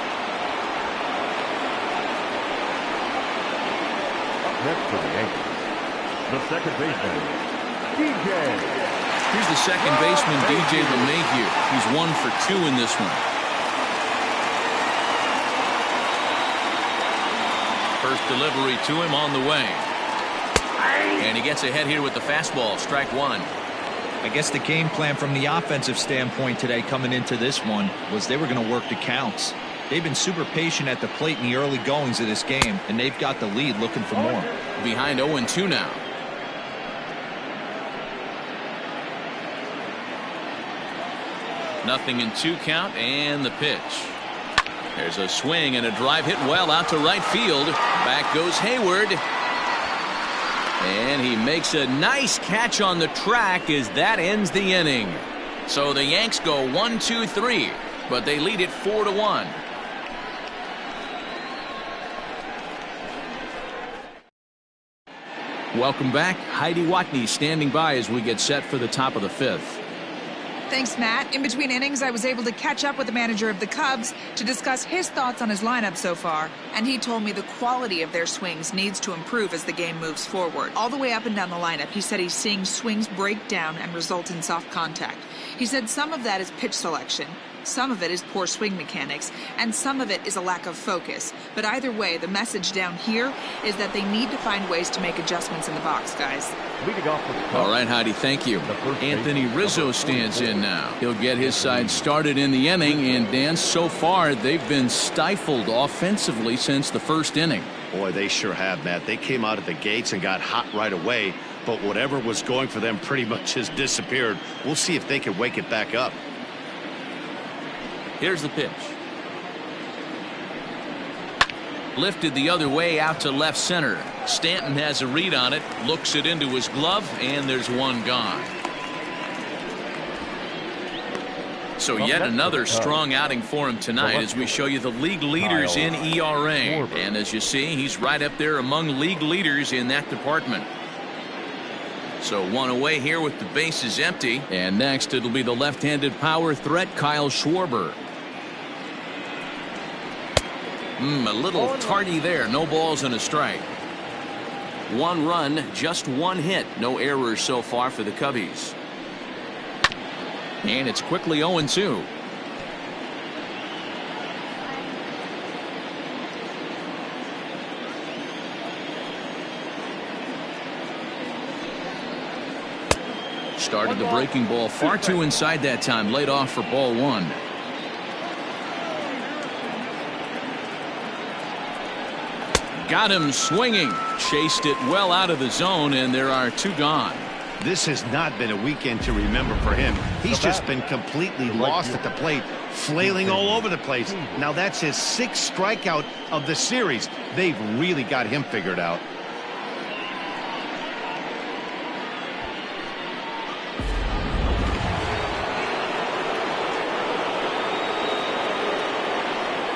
Next for the Yankees, the second baseman, DJ. Here's the second baseman, DJ LeMahieu. He's 1 for 2 in this one. First delivery to him on the way. And he gets ahead here with the fastball, strike 1. I guess the game plan from the offensive standpoint today coming into this one was they were going to work the counts. They've been super patient at the plate in the early goings of this game, and they've got the lead looking for more. Behind 0-2 now. Nothing in 2 count, and the pitch. There's a swing and a drive hit well out to right field. Back goes Hayward. And he makes a nice catch on the track as that ends the inning. So the Yanks go 1-2-3, but they lead it 4-1. Welcome back. Heidi Watney standing by as we get set for the top of the 5th. Thanks, Matt. In between innings, I was able to catch up with the manager of the Cubs to discuss his thoughts on his lineup so far, and he told me the quality of their swings needs to improve as the game moves forward. All the way up and down the lineup, he said he's seeing swings break down and result in soft contact. He said some of that is pitch selection, some of it is poor swing mechanics, and some of it is a lack of focus. But either way, the message down here is that they need to find ways to make adjustments in the box, guys. Leading off for the Cubs. All right, Heidi, thank you. Anthony Rizzo stands in now. He'll get his side started in the inning, and Dan, so far they've been stifled offensively since the first inning. Boy, they sure have, Matt. They came out of the gates and got hot right away, but whatever was going for them pretty much has disappeared. We'll see if they can wake it back up. Here's the pitch. Lifted the other way out to left center. Stanton has a read on it, looks it into his glove, and there's one gone. So yet another strong outing for him tonight as we show you the league leaders in ERA. And as you see, he's right up there among league leaders in that department. So one away here with the bases empty. And next it'll be the left-handed power threat, Kyle Schwarber. A little tardy there. No balls and a strike. 1 run, just 1 hit. No errors so far for the Cubbies. And it's quickly 0-2. Started the breaking ball far too inside that time. Laid off for ball 1. Got him swinging. Chased it well out of the zone, and there are 2 gone. This has not been a weekend to remember for him. He's just been completely lost at the plate, flailing all over the place. Now that's his 6th strikeout of the series. They've really got him figured out.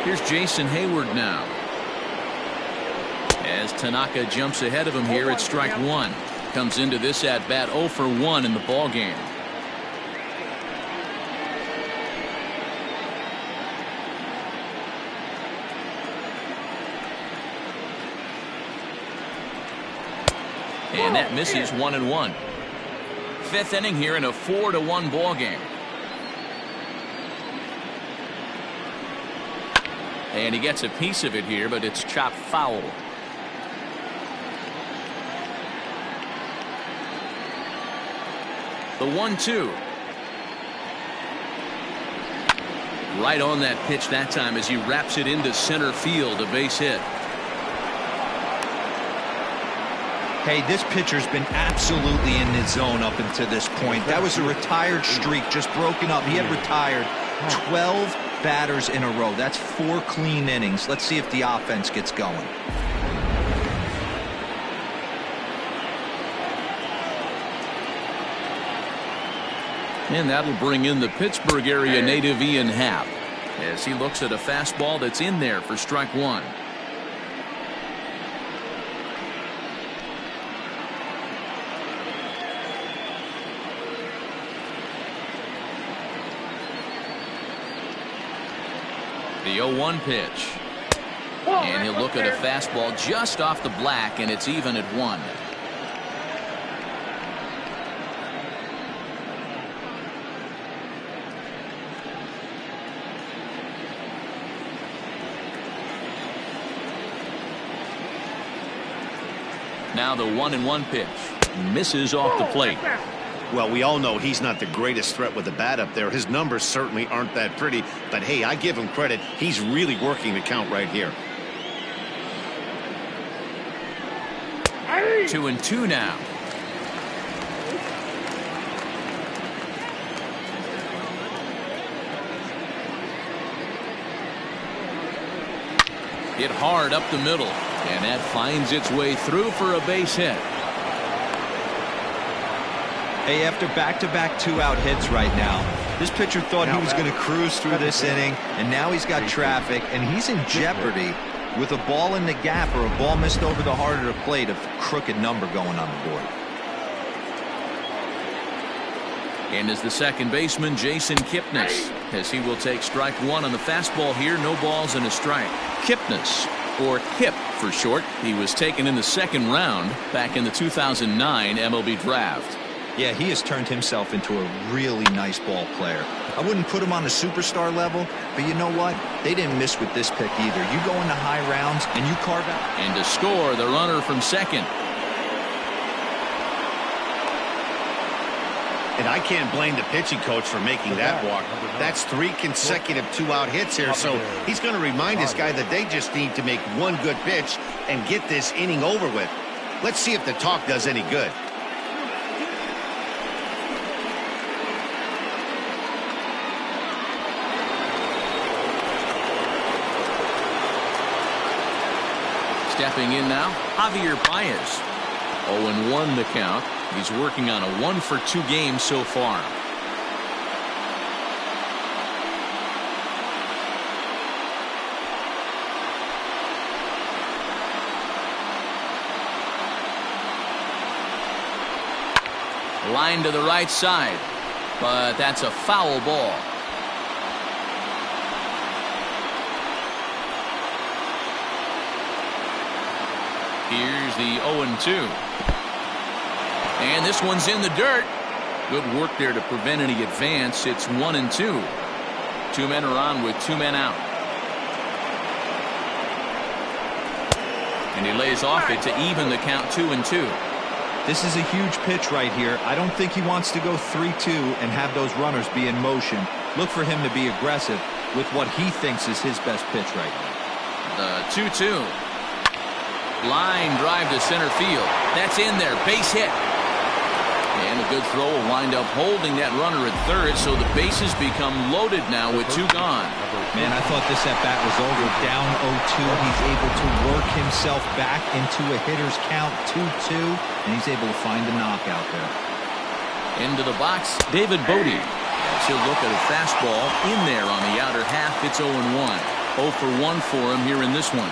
Here's Jason Hayward now. As Tanaka jumps ahead of him here at strike 1. Comes into this at bat 0 for 1 in the ball game. And that misses 1-1. 5th inning here in a 4-1 ball game. And he gets a piece of it here, but it's chopped foul. The 1-2. Right on that pitch that time as he wraps it into center field, a base hit. Hey, this pitcher's been absolutely in his zone up until this point. That was a retired streak, just broken up. He had retired 12 batters in a row. That's 4 clean innings. Let's see if the offense gets going. And that'll bring in the Pittsburgh area native Ian Happ as he looks at a fastball that's in there for strike 1. The 0-1 pitch. And he'll look at a fastball just off the black, and it's even at 1. Now the 1-1 pitch. Misses off the plate. Well, we all know he's not the greatest threat with the bat up there. His numbers certainly aren't that pretty. But, hey, I give him credit. He's really working the count right here. 2-2 now. Hit hard up the middle, and that finds its way through for a base hit. Hey, after back-to-back two-out hits right now, this pitcher thought he was going to cruise through this inning, and now he's got traffic, and he's in jeopardy with a ball in the gap or a ball missed over the heart of the plate, a crooked number going on the board. And as the second baseman, Jason Kipnis, as he will take strike one on the fastball here. No balls and a strike. Kipnis, or Kip for short, he was taken in the second round back in the 2009 MLB draft. Yeah, he has turned himself into a really nice ball player. I wouldn't put him on a superstar level, but you know what? They didn't miss with this pick either. You go into high rounds and you carve out. And to score, the runner from second. And I can't blame the pitching coach for making that walk. That's 3 consecutive two-out hits here, so he's going to remind this guy that they just need to make one good pitch and get this inning over with. Let's see if the talk does any good. Stepping in now, Javier Baez. 0-1 the count. He's working on a 1-for-2 game so far. Line to the right side, but that's a foul ball. Here's the 0-2. And this one's in the dirt. Good work there to prevent any advance. It's 1-2. 2 men are on with 2 men out. And he lays off it to even the count 2-2. This is a huge pitch right here. I don't think he wants to go 3-2 and have those runners be in motion. Look for him to be aggressive with what he thinks is his best pitch right now. The 2-2. Line drive to center field. That's in there. Base hit. And a good throw will wind up holding that runner at third, so the bases become loaded now with 2 gone. Man, I thought this at-bat was over. Down 0-2. He's able to work himself back into a hitter's count 2-2, and he's able to find a knockout there. Into the box, David Bodie. As he'll look at a fastball in there on the outer half. It's 0-1. 0-for-1 for him here in this one.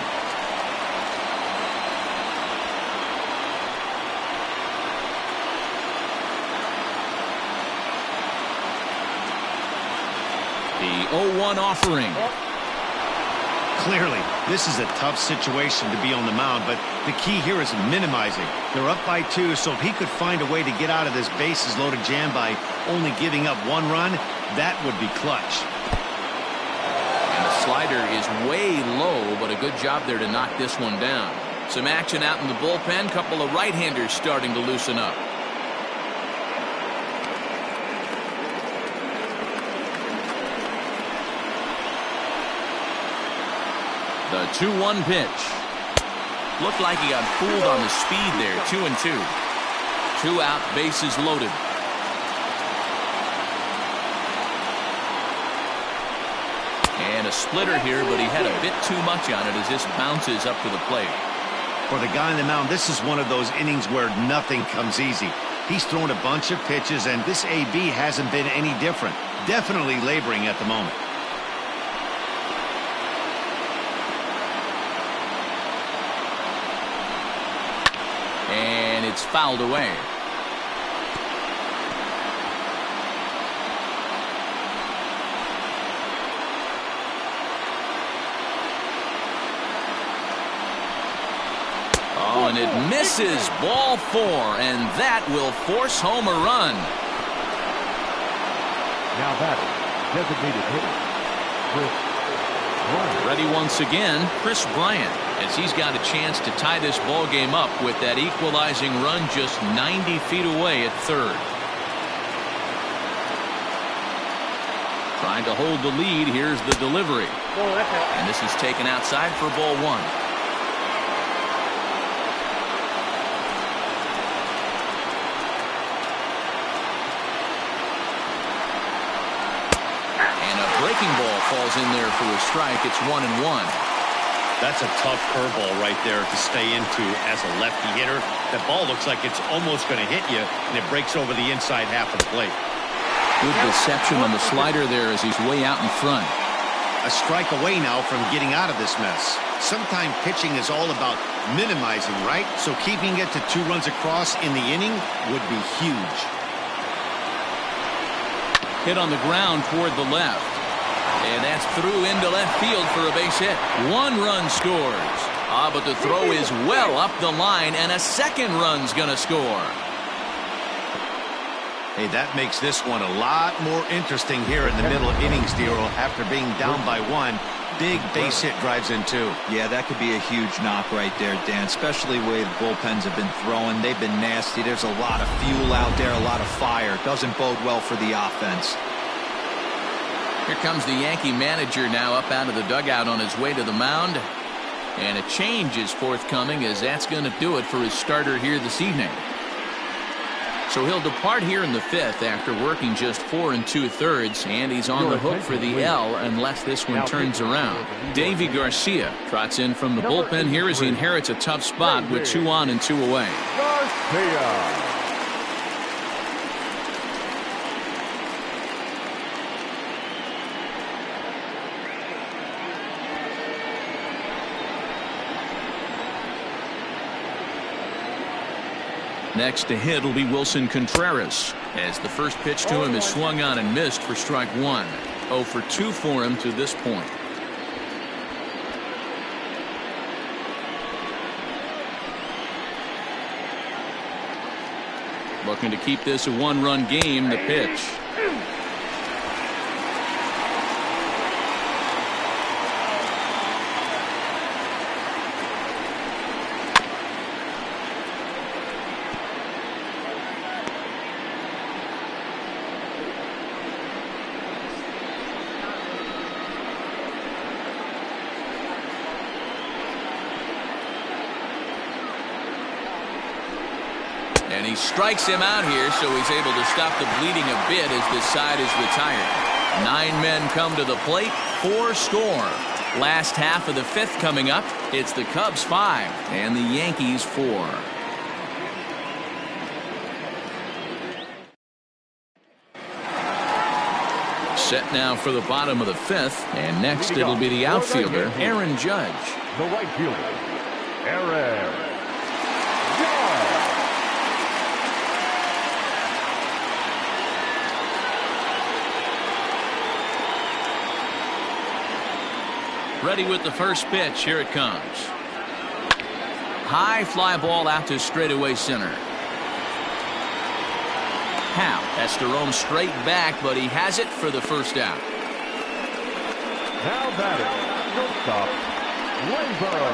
The 0-1 offering. Clearly, this is a tough situation to be on the mound, but the key here is minimizing. They're up by 2, so if he could find a way to get out of this bases loaded jam by only giving up 1 run, that would be clutch. And the slider is way low, but a good job there to knock this one down. Some action out in the bullpen. Couple of right-handers starting to loosen up. The 2-1 pitch. Looked like he got fooled on the speed there. 2-2. 2 out, bases loaded. And a splitter here, but he had a bit too much on it as this bounces up to the plate. For the guy on the mound, this is one of those innings where nothing comes easy. He's thrown a bunch of pitches, and this AB hasn't been any different. Definitely laboring at the moment. And it's fouled away. Oh, and it misses. Ball 4, and that will force home a run. Now batting, designated hitter, Chris Bryant. Ready once again, Chris Bryant, as he's got a chance to tie this ball game up with that equalizing run just 90 feet away at third. Trying to hold the lead. Here's the delivery. Oh, that's it. And this is taken outside for ball one. And a breaking ball falls in there for a strike. It's 1-1. That's a tough curveball right there to stay into as a lefty hitter. That ball looks like it's almost going to hit you, and it breaks over the inside half of the plate. Good deception on the slider there as he's way out in front. A strike away now from getting out of this mess. Sometimes pitching is all about minimizing, right? So keeping it to 2 runs across in the inning would be huge. Hit on the ground toward the left. And that's through into left field for a base hit. 1 run scores. But the throw is well up the line, and a second run's going to score. Hey, that makes this one a lot more interesting here in the middle of innings, Dero. After being down by 1, big base hit drives in 2. Yeah, that could be a huge knock right there, Dan, especially the way the bullpens have been throwing. They've been nasty. There's a lot of fuel out there, a lot of fire. Doesn't bode well for the offense. Here comes the Yankee manager now up out of the dugout on his way to the mound. And a change is forthcoming, as that's going to do it for his starter here this evening. So he'll depart here in the 5th after working just 4 2/3, and he's on the hook for the L unless this one turns around. Davy Garcia trots in from the bullpen here as he inherits a tough spot with 2 on and 2 away. Garcia. Next to hit will be Wilson Contreras, as the first pitch to him is swung on and missed for strike 1. 0 for 2 for him to this point. Looking to keep this a 1-run game. The pitch. And he strikes him out here, so he's able to stop the bleeding a bit as this side is retired. 9 men come to the plate, 4 score. Last half of the 5th coming up. It's the Cubs 5 and the Yankees 4. Set now for the bottom of the 5th, and next it'll be the outfielder, Aaron Judge. The right fielder, Aaron Judge. Ready with the first pitch. Here it comes. High fly ball out to straightaway center. Howe has to roam straight back, but he has it for the first out. Now batting, shortstop, Gleyber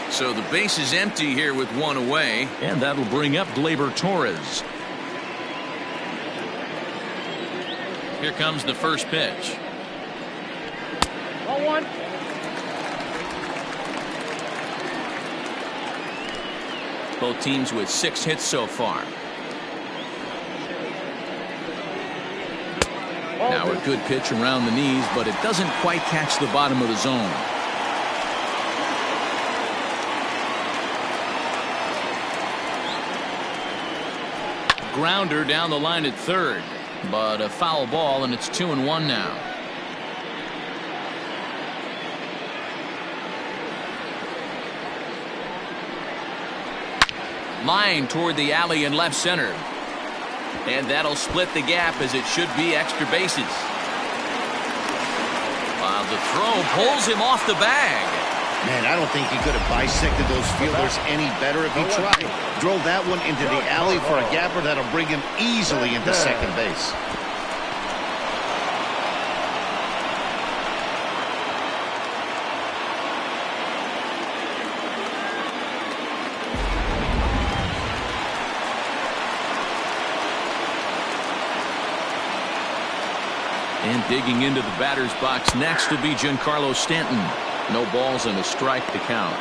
Torres. So the base is empty here with 1 away, and that'll bring up Gleyber Torres. Here comes the first pitch. 1-1. Both teams with 6 hits so far. Now a good pitch around the knees, but it doesn't quite catch the bottom of the zone. Grounder down the line at third, but a foul ball, and it's 2-1 now. Line toward the alley in left center. And that'll split the gap, as it should be extra bases. While the throw pulls him off the bag. Man, I don't think he could have bisected those fielders any better if he tried. Drove that one into the alley for a gapper that'll bring him easily into second base. And digging into the batter's box next to be Giancarlo Stanton. No balls and a strike to count.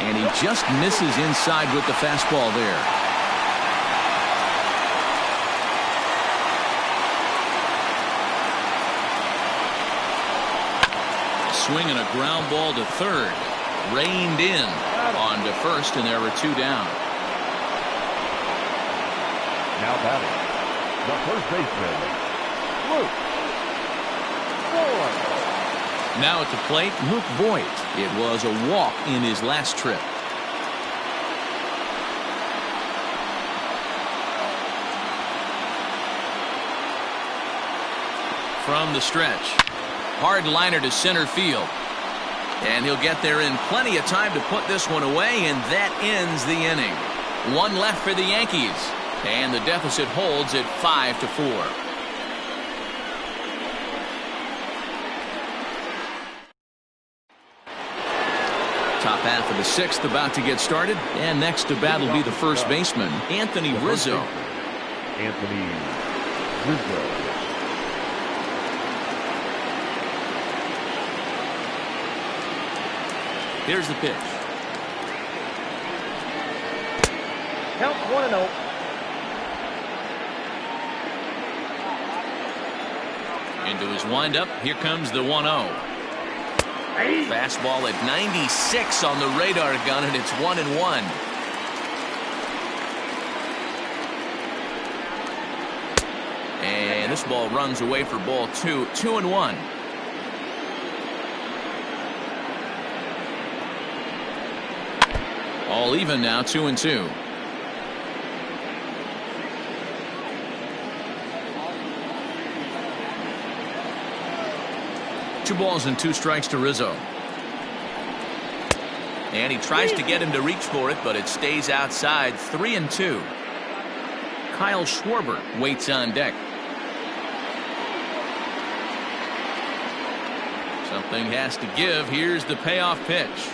And he just misses inside with the fastball there. Swing and a ground ball to third. Reined in on to first, and there were 2 down. Now batting, the first baseman, Luke Voit. Now at the plate, Luke Voit. It was a walk in his last trip. From the stretch. Hard liner to center field. And he'll get there in plenty of time to put this one away, and that ends the inning. 1 left for the Yankees, and the deficit holds at 5-4. Top half of the 6th about to get started, and next to bat will be the first baseman, Anthony Rizzo. Anthony Rizzo. Here's the pitch. Count 1-0. Into his windup. Here comes the 1-0. Fastball at 96 on the radar gun, and it's 1-1. And this ball runs away for ball 2. 2-1. All even now, 2-2. Two balls and 2 strikes to Rizzo. And he tries to get him to reach for it, but it stays outside. 3-2. Kyle Schwarber waits on deck. Something has to give. Here's the payoff pitch.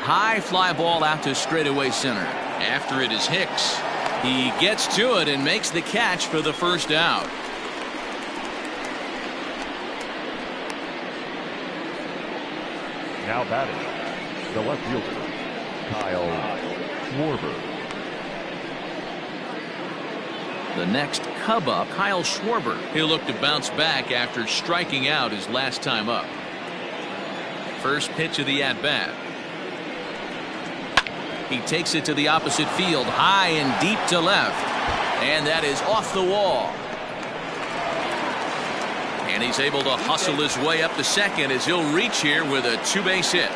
High fly ball out to straightaway center. After it is Hicks. He gets to it and makes the catch for the first out. Now batting, the left fielder, Kyle Schwarber. The next Cub up, Kyle Schwarber. He'll look to bounce back after striking out his last time up. First pitch of the at-bat. He takes it to the opposite field, high and deep to left. And that is off the wall. And he's able to hustle his way up to second as he'll reach here with a 2-base hit.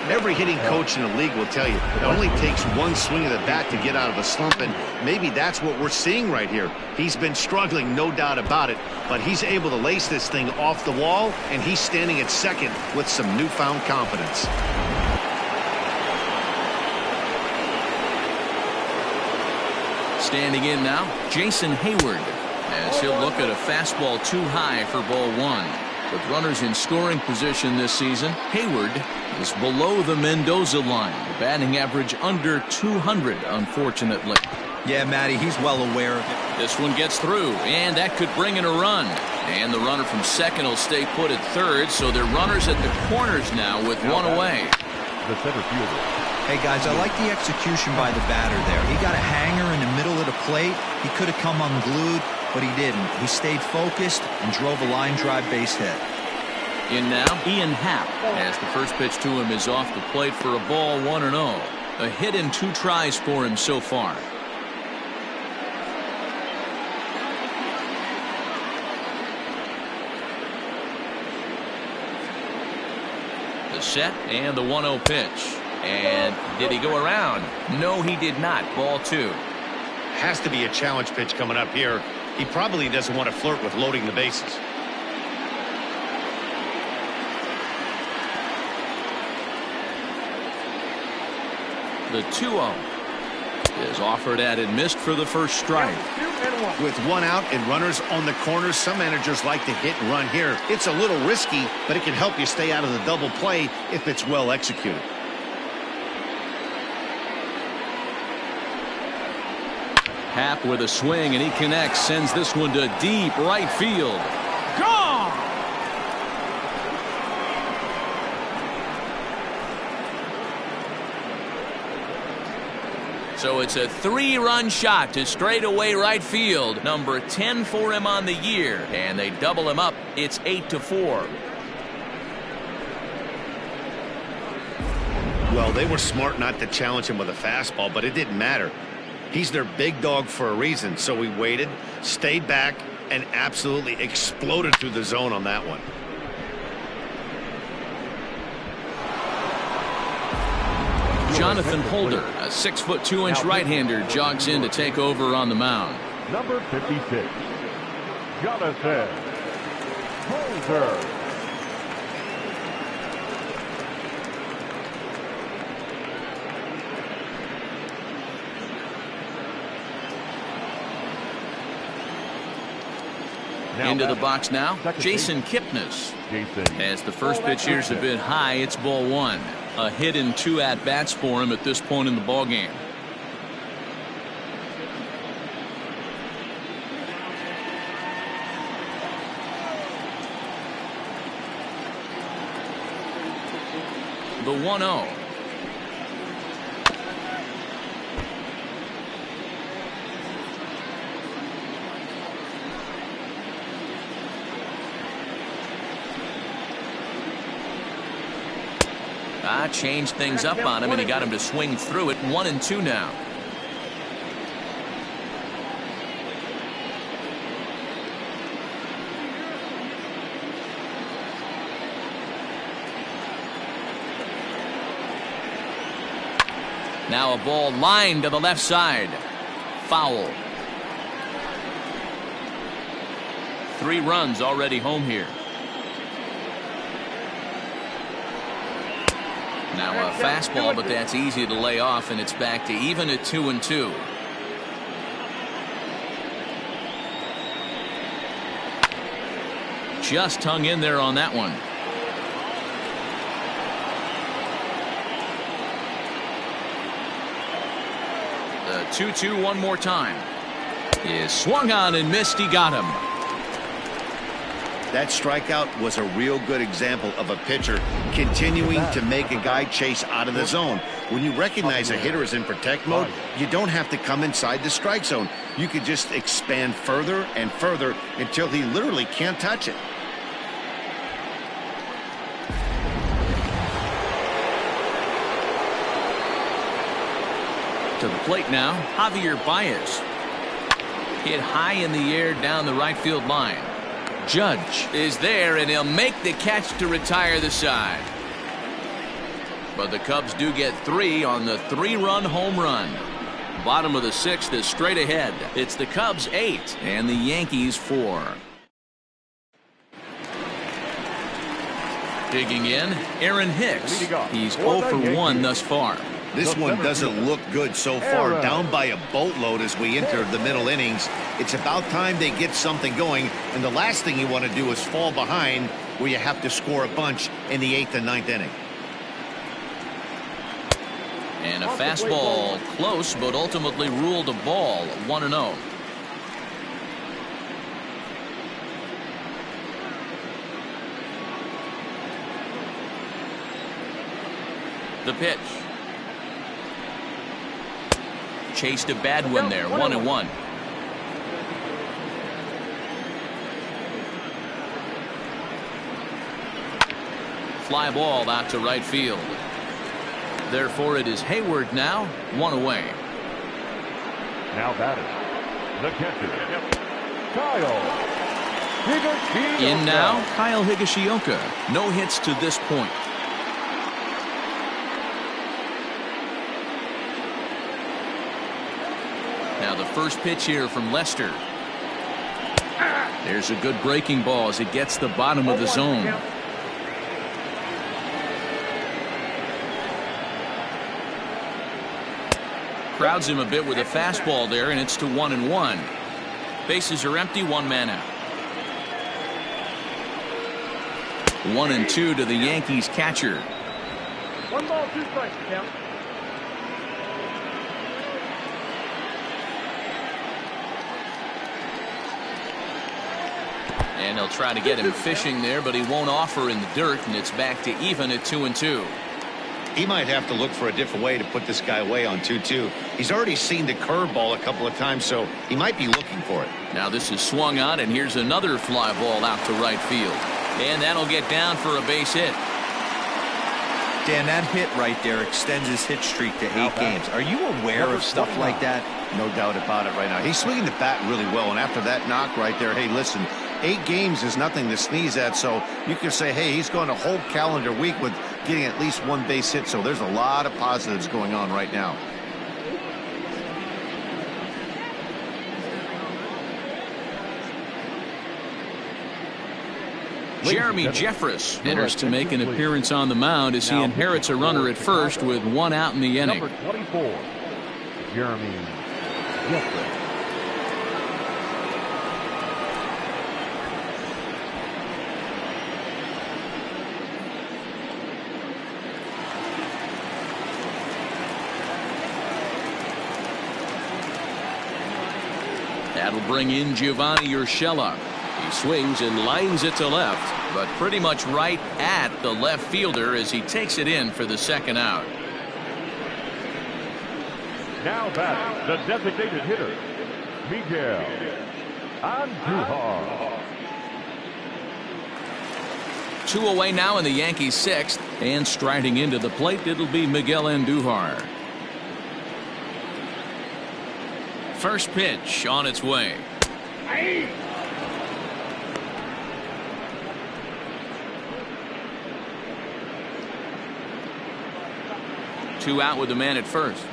Every hitting coach in the league will tell you it only takes one swing of the bat to get out of a slump, and maybe that's what we're seeing right here. He's been struggling, no doubt about it, but he's able to lace this thing off the wall, and he's standing at second with some newfound confidence. Standing in now, Jason Hayward, as he'll look at a fastball too high for ball 1. With runners in scoring position this season, Hayward is below the Mendoza line. Batting average under 200, unfortunately. Yeah, Matty, he's well aware of it. This one gets through, and that could bring in a run. And the runner from second will stay put at third, so they're runners at the corners now with one away. The center fielder. Hey, guys, I like the execution by the batter there. He got a hanger in the middle of the plate. He could have come unglued, but he didn't. He stayed focused and drove a line drive base hit. In now, Ian Happ, as the first pitch to him is off the plate for a ball 1-0. A hit in 2 tries for him so far. The set and the 1-0 pitch. And did he go around? No, he did not. Ball 2. Has to be a challenge pitch coming up here. He probably doesn't want to flirt with loading the bases. The 2-0. is offered at and missed for the first strike. With one out and runners on the corners, some managers like to hit and run here. It's a little risky, but it can help you stay out of the double play if it's well executed. Happ with a swing, and he connects, sends this one to deep right field. Gone! So it's a 3-run shot to straightaway right field. Number 10 for him on the year. And they double him up. It's 8-4. Well, they were smart not to challenge him with a fastball, but it didn't matter. He's their big dog for a reason. So we waited, stayed back, and absolutely exploded through the zone on that one. Jonathan Holder, a 6'2" right-hander, jogs in to take over on the mound. Number 56, Jonathan Holder. Into the box now, Jason Kipnis. As the first pitch here's a bit high, it's ball 1. A hit and 2 at-bats for him at this point in the ballgame. The 1-0. Changed things up on him, and he got him to swing through it. 1-2 now. Now a ball lined to the left side. Foul. 3 runs already home here. Now a fastball, but that's easy to lay off, and it's back to even at 2-2. Just hung in there on that one. The 2-2 one more time. Is swung on and missed. He got him. That strikeout was a real good example of a pitcher continuing to make a guy chase out of the zone. When you recognize a hitter is in protect mode, you don't have to come inside the strike zone. You could just expand further and further until he literally can't touch it. To the plate now, Javier Baez. Hit high in the air down the right field line. Judge is there, and he'll make the catch to retire the side. But the Cubs do get 3 on the 3-run home run. Bottom of the 6th is straight ahead. It's the Cubs 8 and the Yankees 4. Digging in, Aaron Hicks. He's 0 for 1 thus far. This one doesn't look good so far. Down by a boatload as we enter the middle innings. It's about time they get something going, and the last thing you want to do is fall behind where you have to score a bunch in the 8th and 9th inning. And a fastball close, but ultimately ruled a ball. 1-0. The pitch. Chased a bad one there. 1-1. Fly ball out to right field. Therefore, it is Hayward now, 1 away. Now batting, the catcher, Kyle Higashioka. In now, Kyle Higashioka. No hits to this point. Now the first pitch here from Lester. There's a good breaking ball as it gets the bottom of the zone. crowds him a bit with a fastball there, and it's to 1-1. Bases are empty, one man out. 1-2 to the Yankees catcher. 1 ball, 2 strikes, count. And they'll try to get him fishing there, but he won't offer in the dirt, and it's back to even at 2-2. He might have to look for a different way to put this guy away on 2-2. He's already seen the curveball a couple of times, so he might be looking for it. Now this is swung on, and here's another fly ball out to right field. And that'll get down for a base hit. Dan, that hit right there extends his hit streak to 8 games. Are you aware of stuff like that? No doubt about it right now. He's swinging the bat really well, and after that knock right there, hey, listen, 8 games is nothing to sneeze at, so you can say, hey, he's going a whole calendar week with getting at least 1 base hit, so there's a lot of positives going on right now. Jeremy Jeffress enters to make an appearance on the mound as he inherits a runner at first with 1 out in the inning. Number 24, Jeremy Jeffress. That'll bring in Giovanni Urshela. He swings and lines it to left, but pretty much right at the left fielder as he takes it in for the 2nd out. Now batting, the designated hitter, Miguel Andujar. 2 away now in the Yankees' 6th, and striding into the plate, it'll be Miguel Andujar. First pitch on its way. Two out with the man at first.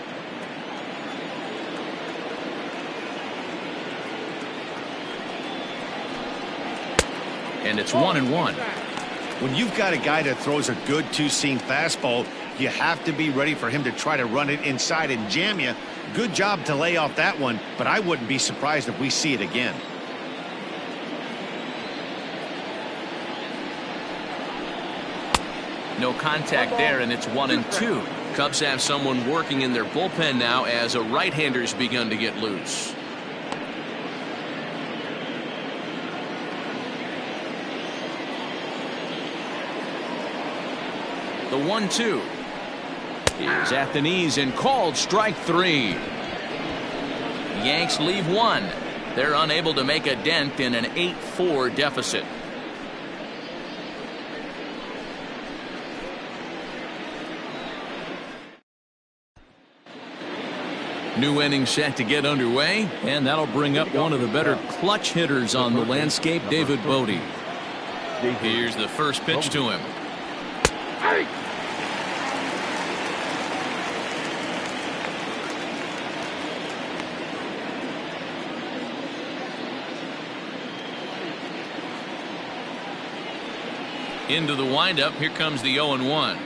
And it's 1-1. When you've got a guy that throws a good 2-seam fastball, you have to be ready for him to try to run it inside and jam you. Good job to lay off that one, but I wouldn't be surprised if we see it again. No contact there, and it's 1-2. Cubs have someone working in their bullpen now as a right-hander's begun to get loose. The 1-2 is at the knees and called strike 3. Yanks leave 1. They're unable to make a dent in an 8-4 deficit. New inning set to get underway, and that'll bring up one of the better clutch hitters on the landscape, David Bodie. Here's the first pitch to him. Into the windup. Here comes the 0-1.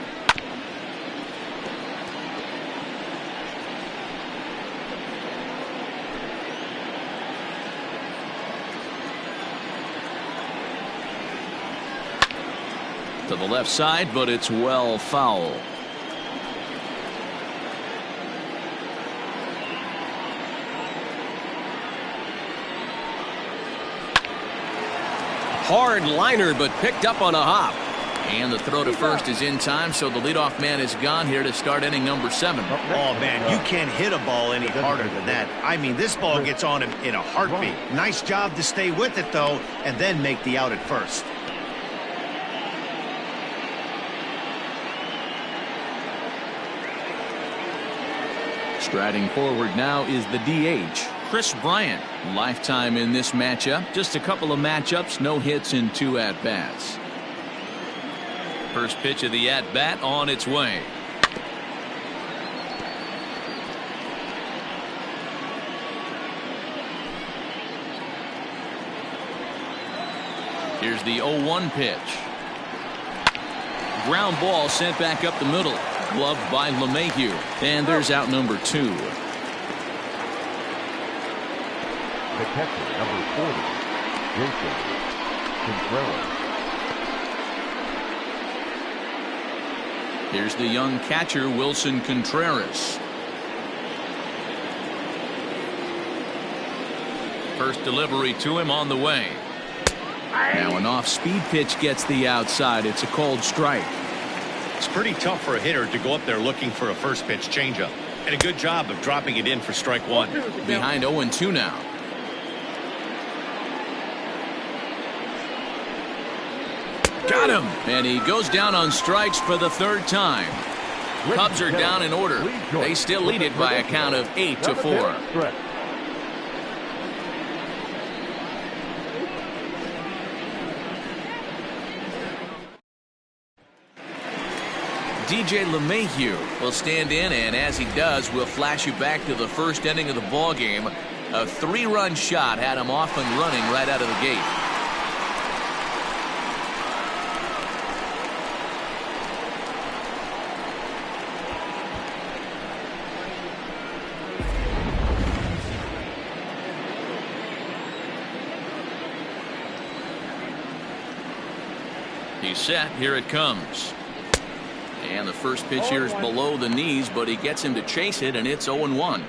To the left side, but it's well foul. Hard liner, but picked up on a hop. And the throw to first is in time, so the leadoff man is gone here to start inning number 7. Oh, man, you can't hit a ball any harder than that. I mean, this ball gets on him in a heartbeat. Nice job to stay with it, though, and then make the out at first. Striding forward now is the DH, Chris Bryant. Lifetime in this matchup. Just a couple of matchups, no hits in 2 at-bats. First pitch of the at-bat on its way. Here's the 0-1 pitch. Ground ball sent back up the middle. Gloved by LeMahieu. And there's out number 2. The catcher, number 40, Joseph Contreras. Here's the young catcher, Wilson Contreras. First delivery to him on the way. Now an off-speed pitch gets the outside. It's a cold strike. It's pretty tough for a hitter to go up there looking for a first pitch changeup. And a good job of dropping it in for strike one. Behind 0-2 now. Got him. And he goes down on strikes for the third time. Cubs are down in order. They still lead it by a count of 8-4. DJ LeMahieu will stand in, and as he does, we'll flash you back to the first inning of the ball game. A 3-run shot had him off and running right out of the gate. He's set. Here it comes. And the first pitch here is below the knees, but he gets him to chase it, and it's 0-1.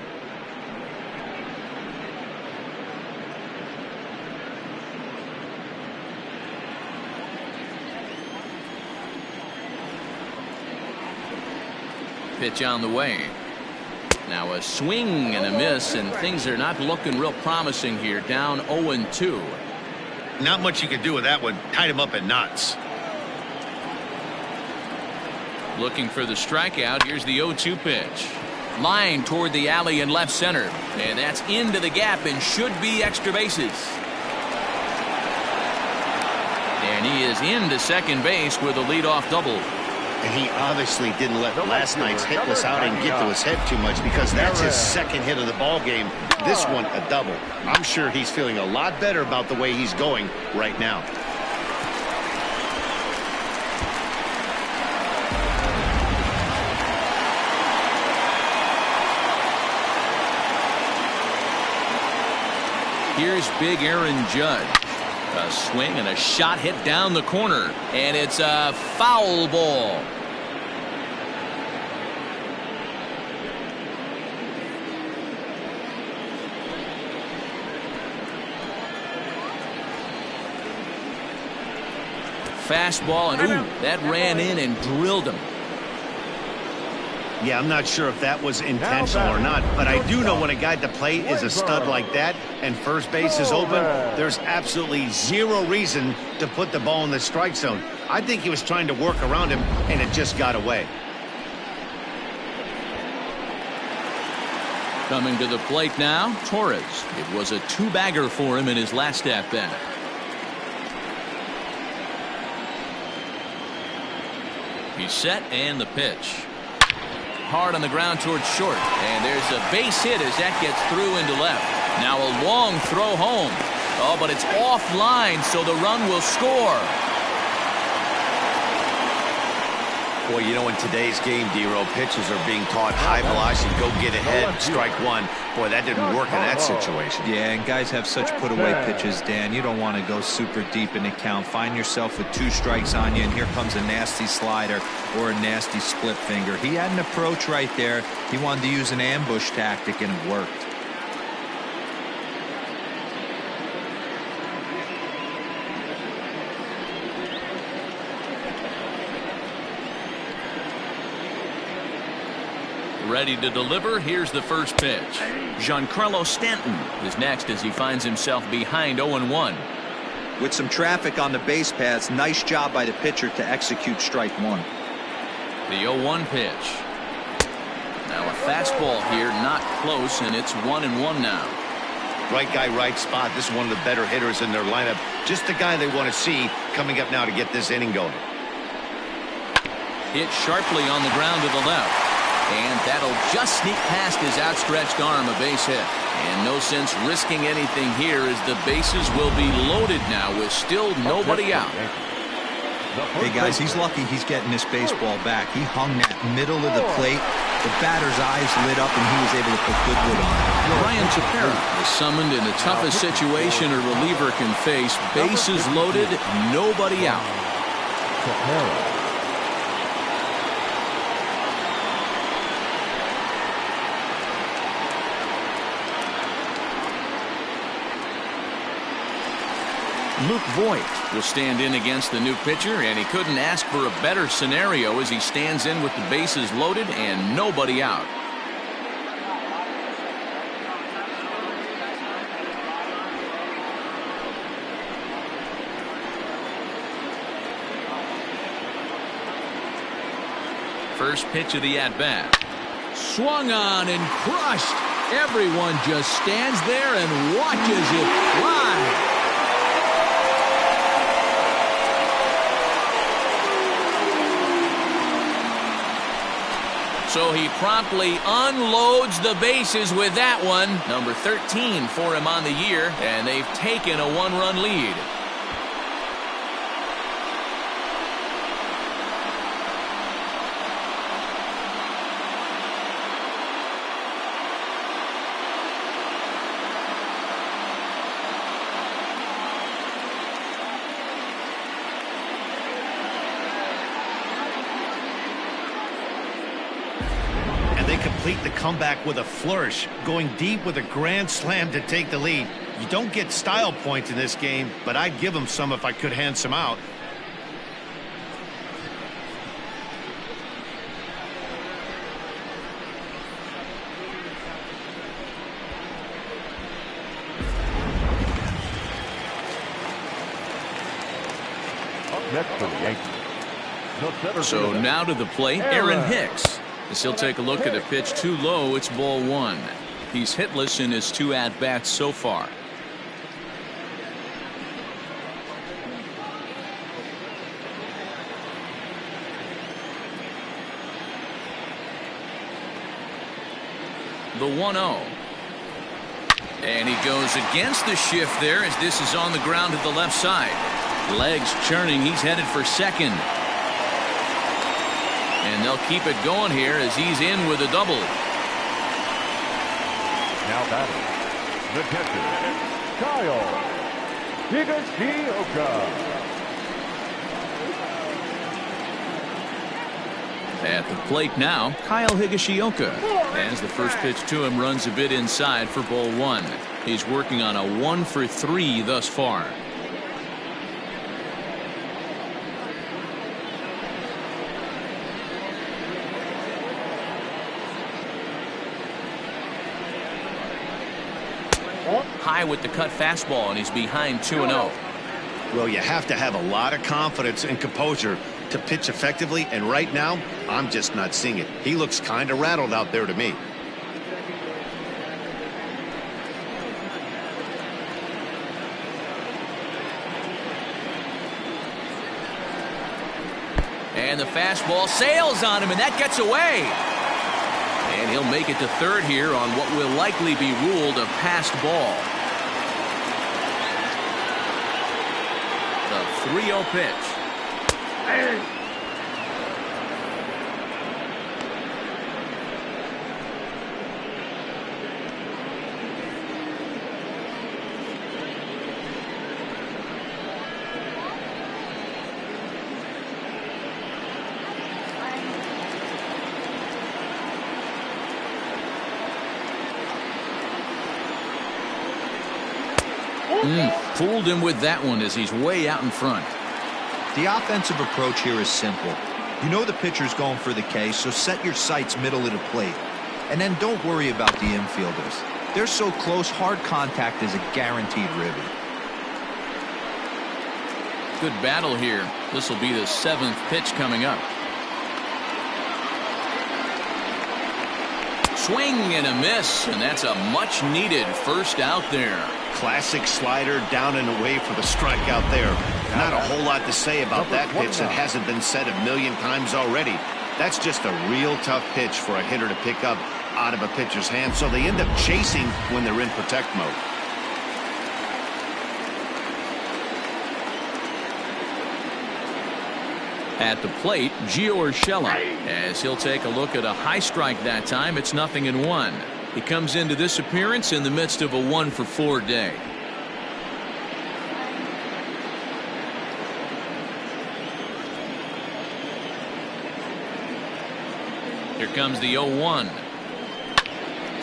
Pitch on the way. Now a swing and a miss, and things are not looking real promising here. Down 0-2. Not much you can do with that one. Tied him up in knots. Looking for the strikeout. Here's the 0-2 pitch. Line toward the alley in left center. And that's into the gap and should be extra bases. And he is into second base with a leadoff double. And he obviously didn't let last night's hitless outing get to his head too much, because that's his second hit of the ball game. This one a double. I'm sure he's feeling a lot better about the way he's going right now. Here's big Aaron Judge. A swing and a shot hit down the corner. And it's a foul ball. Fastball, and ooh, that ran in and drilled him. Yeah, I'm not sure if that was intentional or not, but I do know when a guy at the plate is a stud like that and first base is open, there's absolutely zero reason to put the ball in the strike zone. I think he was trying to work around him, and it just got away. Coming to the plate now, Torres. It was a 2-bagger for him in his last at-bat. He's set, and the pitch. Hard on the ground towards short, and there's a base hit as that gets through into left. Now a long throw home. Oh, but it's offline, so the run will score. Boy, you know, in today's game, D-Row, pitchers are being taught high velocity, go get ahead, strike one. Boy, that didn't work in that situation. Yeah, and guys have such put-away pitches, Dan. You don't want to go super deep in the count. Find yourself with 2 strikes on you, and here comes a nasty slider or a nasty split finger. He had an approach right there. He wanted to use an ambush tactic, and it worked. Ready to deliver. Here's the first pitch. Giancarlo Stanton is next as he finds himself behind 0-1. With some traffic on the base paths, nice job by the pitcher to execute strike one. The 0-1 pitch. Now a fastball here, not close, and it's 1-1 now. Right guy, right spot. This is one of the better hitters in their lineup. Just the guy they want to see coming up now to get this inning going. Hit sharply on the ground to the left. And that'll just sneak past his outstretched arm, a base hit. And no sense risking anything here as the bases will be loaded now with still nobody out. Hey, guys, he's lucky he's getting this baseball back. He hung that middle of the plate. The batter's eyes lit up, and he was able to put good wood on it. Ryan Tepera is summoned in the toughest situation a reliever can face. Bases loaded, nobody out. Tepera. Luke Voigt will stand in against the new pitcher, and he couldn't ask for a better scenario as he stands in with the bases loaded and nobody out. First pitch of the at-bat. Swung on and crushed. Everyone just stands there and watches it fly. So he promptly unloads the bases with that one. Number 13 for him on the year, and they've taken a one-run lead. They complete the comeback with a flourish, going deep with a grand slam to take the lead. You don't get style points in this game, but I'd give them some if I could hand some out. Up next for the Yankees. So now to the plate, Aaron Hicks. As he'll take a look at a pitch too low, it's ball one. He's hitless in his two at-bats so far. The 1-0. And he goes against the shift there as this is on the ground to the left side. Legs churning, he's headed for second. And they'll keep it going here as he's in with a double. Now batting, the catcher, Kyle Higashioka. At the plate now, Kyle Higashioka. As the first pitch to him runs a bit inside for ball one. He's working on a 1-for-3 thus far. High with the cut fastball, and he's behind 2-0. Well, you have to have a lot of confidence and composure to pitch effectively, and right now, I'm just not seeing it. He looks kind of rattled out there to me. And the fastball sails on him, and that gets away. And he'll make it to third here on what will likely be ruled a passed ball. The 3-0 pitch. Fooled him with that one as he's way out in front. The offensive approach here is simple. You know the pitcher's going for the K, so set your sights middle of the plate. And then don't worry about the infielders. They're so close, hard contact is a guaranteed ribby. Good battle here. This will be the 7th pitch coming up. Swing and a miss, and that's a much-needed first out there. Classic slider down and away for the strikeout there. Not a whole lot to say about that pitch that hasn't been said a million times already. That's just a real tough pitch for a hitter to pick up out of a pitcher's hand, so they end up chasing when they're in protect mode. At the plate, Gio Urshela, as he'll take a look at a high strike that time. It's 0-1. He comes into this appearance in the midst of a 1-for-4 day. Here comes the 0-1.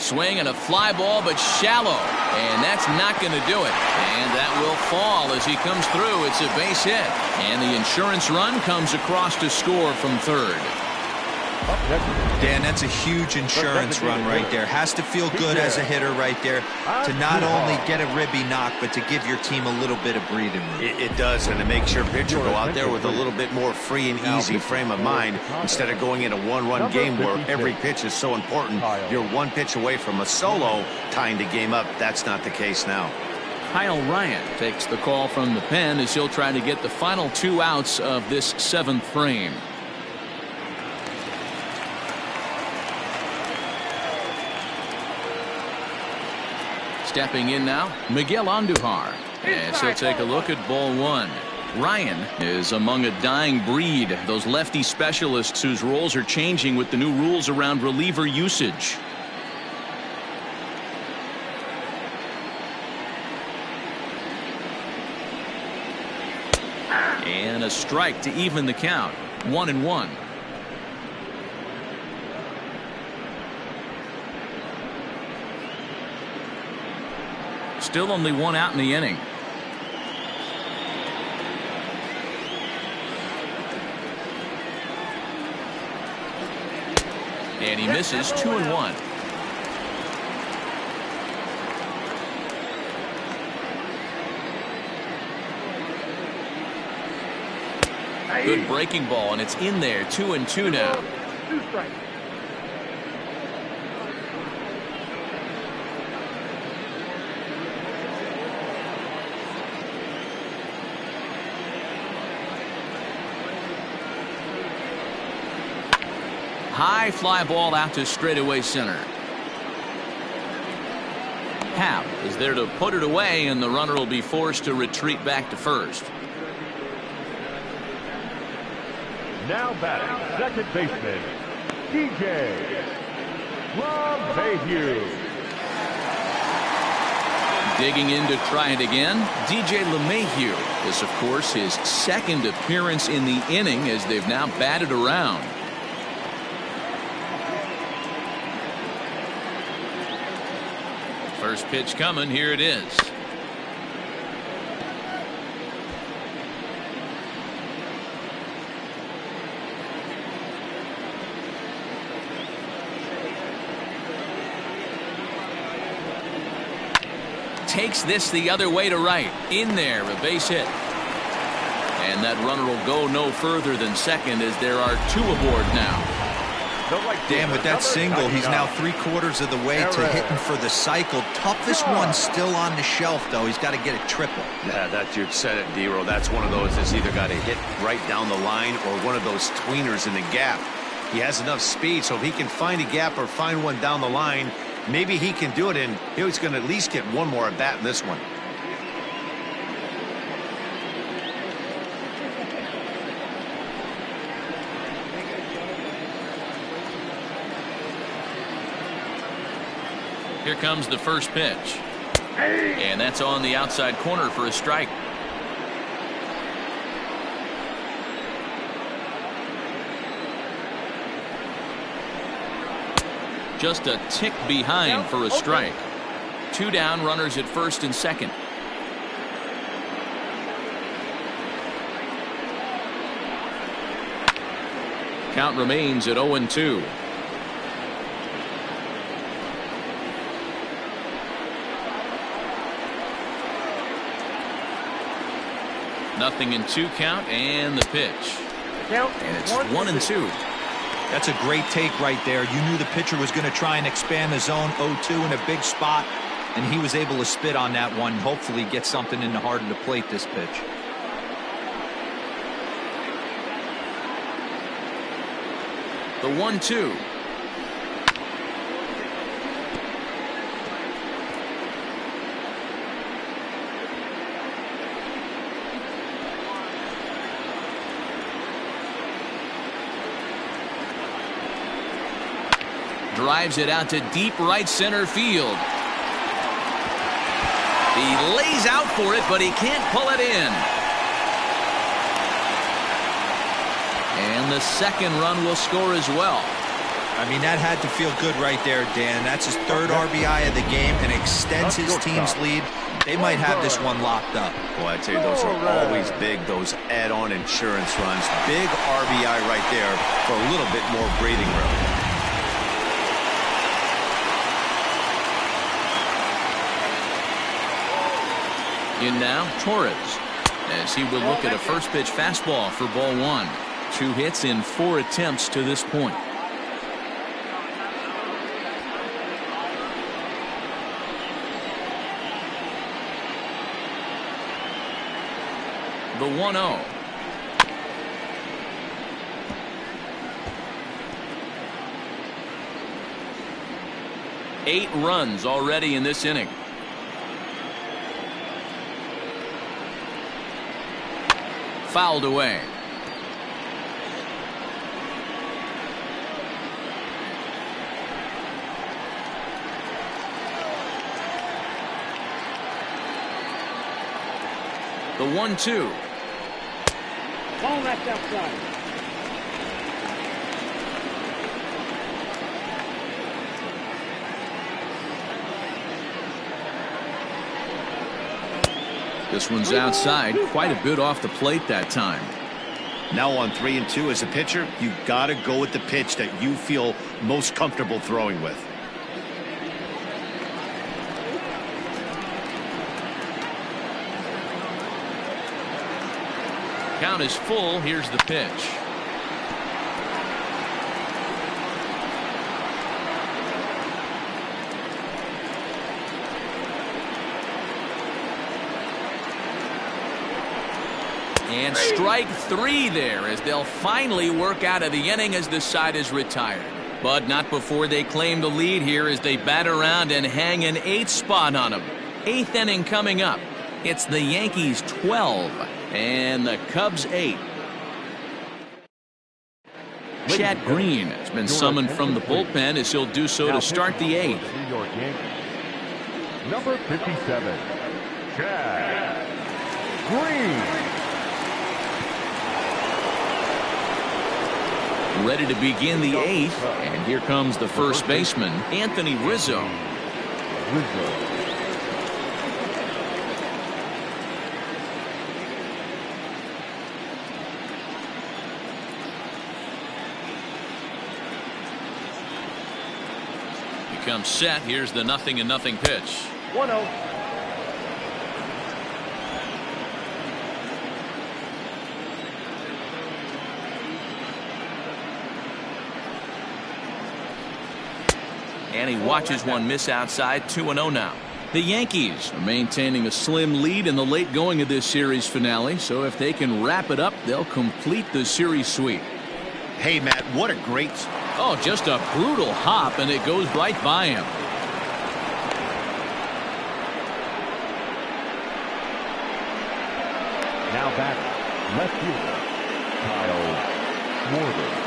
Swing and a fly ball, but shallow. And that's not going to do it. And that will fall as he comes through. It's a base hit. And the insurance run comes across to score from third. Dan, that's a huge insurance run right there. Has to feel good as a hitter right there to not only get a ribby knock, but to give your team a little bit of breathing room. It does, and it makes your pitcher go out there with a little bit more free and easy frame of mind instead of going in a one-run game where every pitch is so important. You're one pitch away from a solo tying the game up. That's not the case now. Kyle Ryan takes the call from the pen as he'll try to get the final 2 outs of this 7th frame. Stepping in now, Miguel Andujar, as he'll take a look at ball 1. Ryan is among a dying breed, those lefty specialists whose roles are changing with the new rules around reliever usage. And a strike to even the count, 1-1. Still only 1 out in the inning. And he misses 2-1. Good breaking ball, and it's in there. 2-2 now. 2 strikes. High fly ball out to straightaway center. Happ is there to put it away, and the runner will be forced to retreat back to first. Now batting, second baseman, DJ LeMahieu. Digging in to try it again, DJ LeMahieu. This, of course, his 2nd appearance in the inning as they've now batted around. First pitch coming. Here it is. Takes this the other way to right. In there, a base hit. And that runner will go no further than second as there are 2 aboard now. Dan, with that single, he's now 3/4 of the way to hitting for the cycle. Toughest one still on the shelf, though. He's got to get a triple. Yeah, that you said it, D-Row. That's one of those that's either got to hit right down the line or one of those tweeners in the gap. He has enough speed, so if he can find a gap or find one down the line, maybe he can do it, and he's going to at least get one more at bat in this one. Here comes the first pitch. And that's on the outside corner for a strike. Just a tick behind for a strike. 2 down, runners at first and second. Count remains at 0-2. Nothing in 2 count, and the pitch. And it's 1-2. That's a great take right there. You knew the pitcher was going to try and expand the zone. 0-2 in a big spot, and he was able to spit on that one. Hopefully get something in the heart of the plate this pitch. The 1-2. drives it out to deep right center field. He lays out for it, but he can't pull it in. And the second run will score as well. I mean, that had to feel good right there, Dan. That's his third RBI of the game and extends his team's lead. They might have this one locked up. Boy, I tell you, those are always big, those add-on insurance runs. Big RBI right there for a little bit more breathing room. In now, Torres, as he will look at a first pitch fastball for ball one. 2 hits in 4 attempts to this point. The 1-0. Eight runs already in this inning. Fouled away. The 1-2. Ball left outside. This one's outside, quite a bit off the plate that time. Now on 3-2 as a pitcher, you got to go with the pitch that you feel most comfortable throwing with. Count is full. Here's the pitch. And strike 3 there as they'll finally work out of the inning as the side is retired. But not before they claim the lead here as they bat around and hang an 8th spot on them. 8th inning coming up. It's the Yankees 12 and the Cubs 8. Chad Green has been summoned from the bullpen as he'll do so to start the 8th. New York Yankees. Number 57, Chad Green. Ready to begin the 8th, and here comes the first baseman, Anthony Rizzo. He comes set. Here's the 0-0 pitch. 1-0. And he watches one miss outside. 2-0 now. The Yankees are maintaining a slim lead in the late going of this series finale, so if they can wrap it up, they'll complete the series sweep. Hey, Matt, what a great... Oh, just a brutal hop, and it goes right by him. Now back, left fielder, Kyle Schwarber.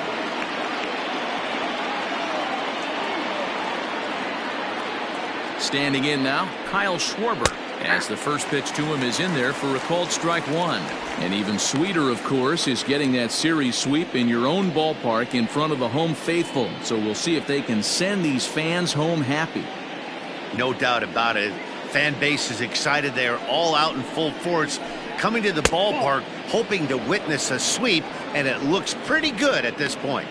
Standing in now, Kyle Schwarber, as the first pitch to him is in there for a called strike 1. And even sweeter, of course, is getting that series sweep in your own ballpark in front of the home faithful. So we'll see if they can send these fans home happy. No doubt about it. Fan base is excited. They are all out in full force, coming to the ballpark, hoping to witness a sweep, and it looks pretty good at this point.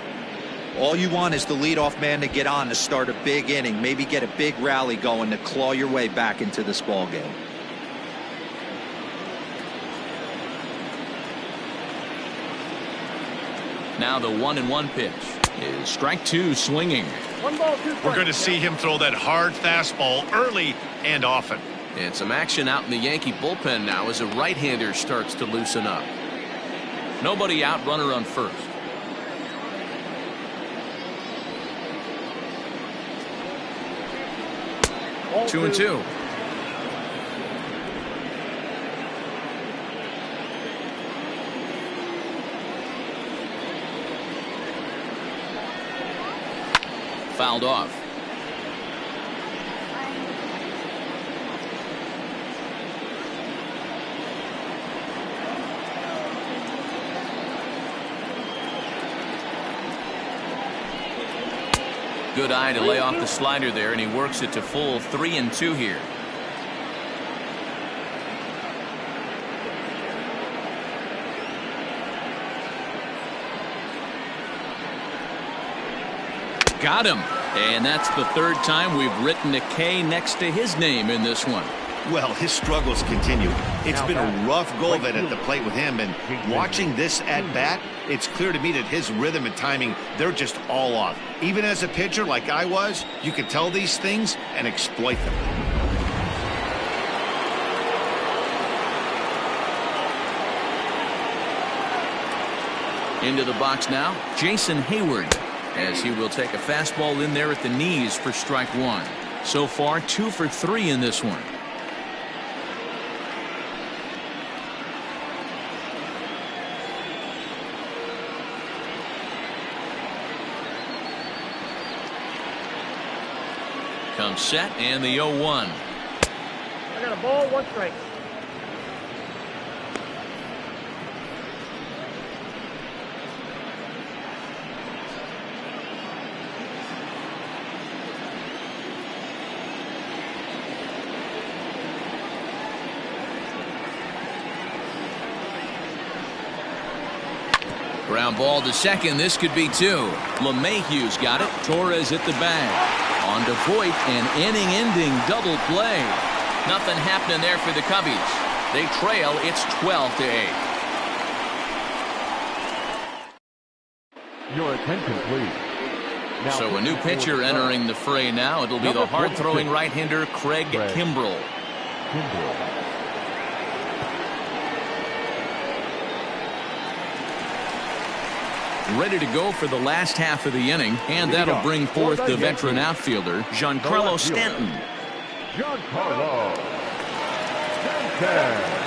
All you want is the leadoff man to get on to start a big inning, maybe get a big rally going to claw your way back into this ball game. Now the 1-1 pitch is strike 2 swinging. 1 ball, 2 strikes. We're going to see him throw that hard fastball early and often. And some action out in the Yankee bullpen now as a right-hander starts to loosen up. Nobody out, runner on first. 2-2. fouled off. Good eye to lay off the slider there, and he works it to full 3-2 here. Got him. And that's the third time we've written a K next to his name in this one. Well, his struggles continue. It's been a rough go of it at the plate with him, and watching this at bat, it's clear to me that his rhythm and timing, they're just all off. Even as a pitcher like I was, you can tell these things and exploit them. Into the box now, Jason Hayward, as he will take a fastball in there at the knees for strike one. So far, 2 for 3 in this one. Comes set, and the 0-1. I got a ball, 1 strike. Ground ball to second. This could be 2. LeMahieu's got it. Torres at the bag. On to Voit, an inning-ending double play. Nothing happening there for the Cubbies. They trail. It's 12-8. Your attention, please. Now, So a new pitcher entering the fray now. It'll be the hard-throwing right-hander Craig Kimbrell. Ready to go for the last half of the inning, and that'll bring forth the veteran outfielder, Giancarlo Stanton. Giancarlo Stanton.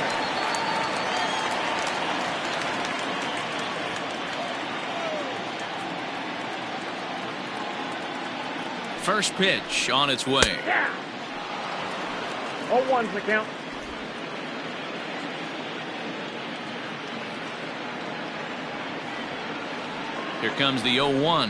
First pitch on its way. Yeah. 0-1's the count. Here comes the 0-1.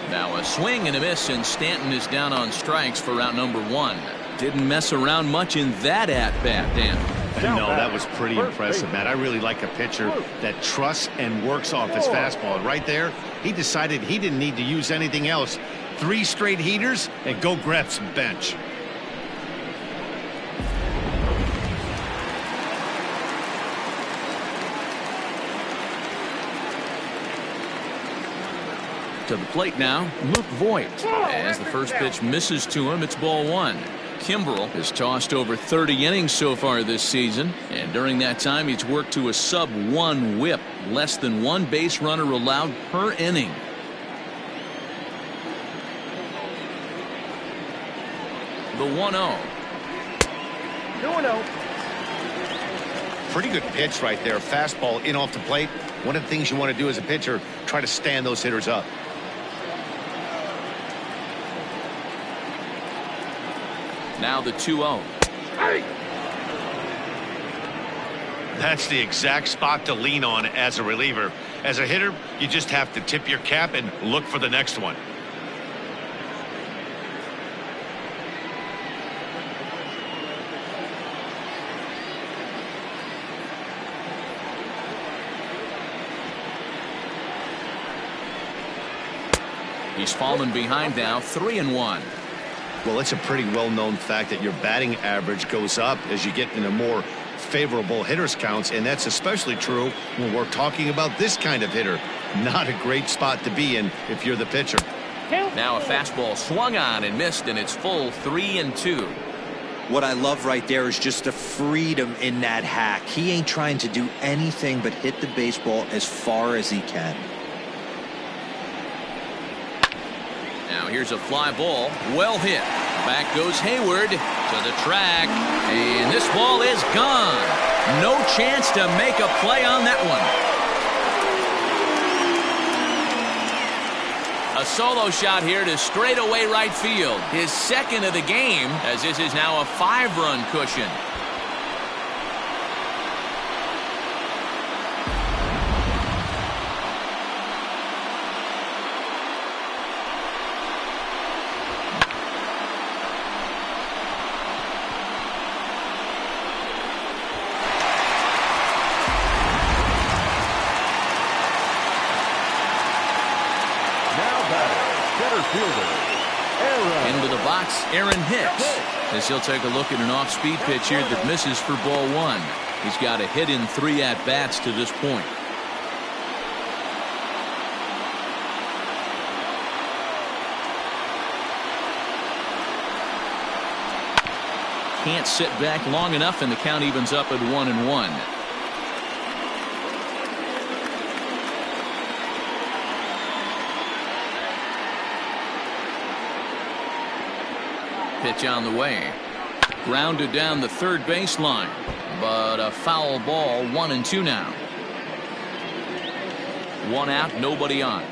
Now a swing and a miss, and Stanton is down on strikes for out number 1. Didn't mess around much in that at-bat, Dan. No, that was pretty impressive, Matt. I really like a pitcher that trusts and works off his fastball. And right there, he decided he didn't need to use anything else. 3 straight heaters and go grab some bench. To the plate now, Luke Voit. As the first pitch misses to him, it's ball 1. Kimbrell has tossed over 30 innings so far this season, and during that time he's worked to a sub-1 whip, less than 1 base runner allowed per inning. The 1-0. 2-0. Pretty good pitch right there. Fastball in off the plate. One of the things you want to do as a pitcher, try to stand those hitters up. Now the 2-0. That's the exact spot to lean on as a reliever. As a hitter, you just have to tip your cap and look for the next one. He's fallen behind now, 3-1. Well, it's a pretty well-known fact that your batting average goes up as you get into more favorable hitters counts, and that's especially true when we're talking about this kind of hitter. Not a great spot to be in if you're the pitcher. Now a fastball swung on and missed, and it's full 3-2. What I love right there is just the freedom in that hack. He ain't trying to do anything but hit the baseball as far as he can. Now Now here's a fly ball. Well hit. Back goes Hayward to the track. And this ball is gone. No chance to make a play on that one. A solo shot here to straightaway right field. His second of the game, as this is now a 5-run cushion. Into the box, Aaron Hicks, as he'll take a look at an off-speed pitch here that misses for ball 1. He's got a hit in 3 at-bats to this point. Can't sit back long enough, and the count evens up at 1-1. Pitch on the way. Grounded down the third baseline, but a foul ball. 1-2 now. 1 out, nobody on.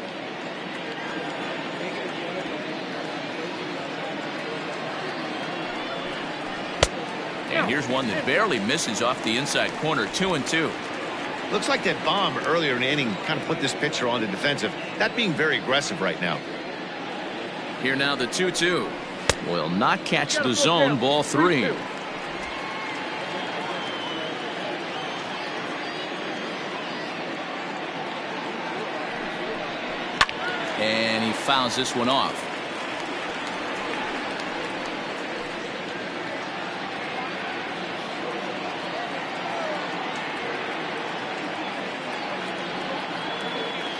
And here's one that barely misses off the inside corner. 2-2. Looks like that bomb earlier in the inning kind of put this pitcher on the defensive. That being very aggressive right now. Here now the 2-2. Will not catch the zone. Ball 3. And he fouls this one off.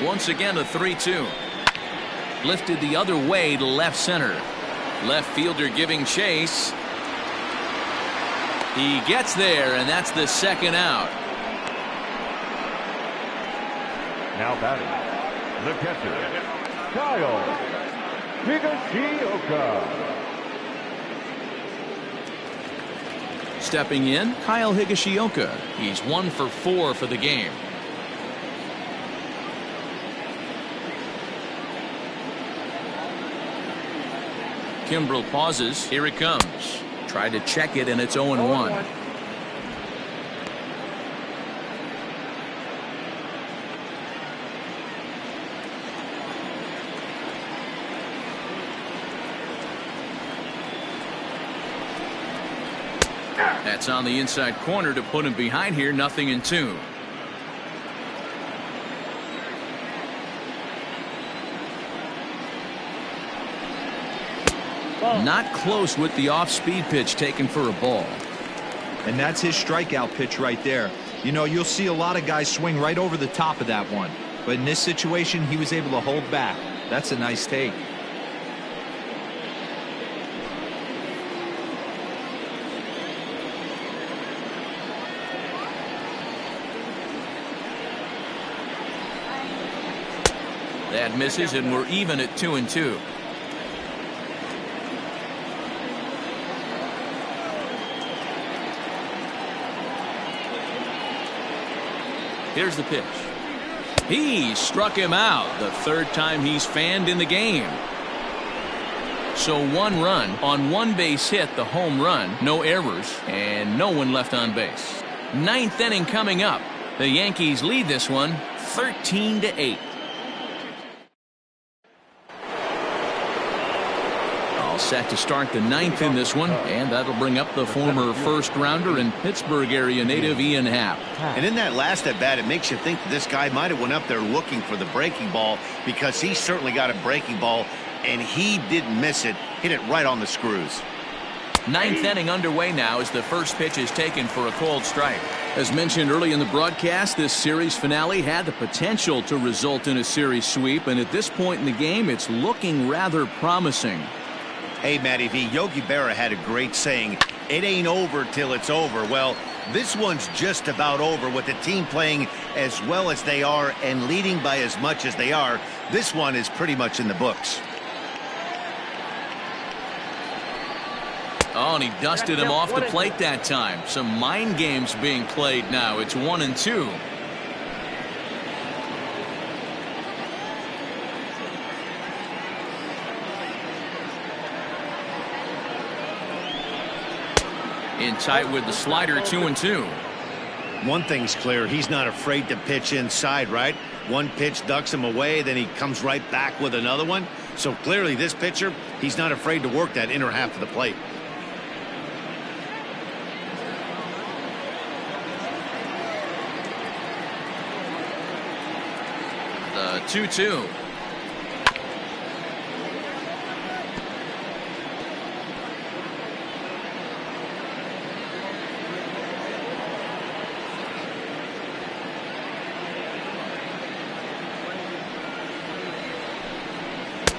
Once again a 3-2. Lifted the other way to left center. Left fielder giving chase. He gets there, and that's the second out. Now batting, the catcher, Kyle Higashioka. Stepping in, Kyle Higashioka. He's 1 for 4 for the game. Kimbrel pauses. Here it comes. Tried to check it, and it's 0-1. That's on the inside corner to put him behind here. 0-2. Not close with the off-speed pitch taken for a ball. And that's his strikeout pitch right there. You know, you'll see a lot of guys swing right over the top of that one. But in this situation, he was able to hold back. That's a nice take. That misses, and we're even at 2-2. Here's the pitch. He struck him out. The third time he's fanned in the game. So 1 run on 1 base hit, the home run, no errors, and no one left on base. 9th inning coming up. The Yankees lead this one 13-8. All set to start the 9th in this one, and that'll bring up the former first-rounder and Pittsburgh area native Ian Happ. And in that last at bat, it makes you think that this guy might have went up there looking for the breaking ball, because he certainly got a breaking ball, and he didn't miss it. Hit it right on the screws. 9th inning underway now as the first pitch is taken for a cold strike. As mentioned early in the broadcast, this series finale had the potential to result in a series sweep, and at this point in the game, it's looking rather promising. Hey, Matty V, Yogi Berra had a great saying, it ain't over till it's over. Well, this one's just about over with the team playing as well as they are and leading by as much as they are. This one is pretty much in the books. Oh, and he dusted him off the plate that time. Some mind games being played now. It's 1-2. In tight with the slider, 2-2. One thing's clear, he's not afraid to pitch inside, right? One pitch ducks him away, then he comes right back with another one. So clearly this pitcher, he's not afraid to work that inner half of the plate. The 2-2.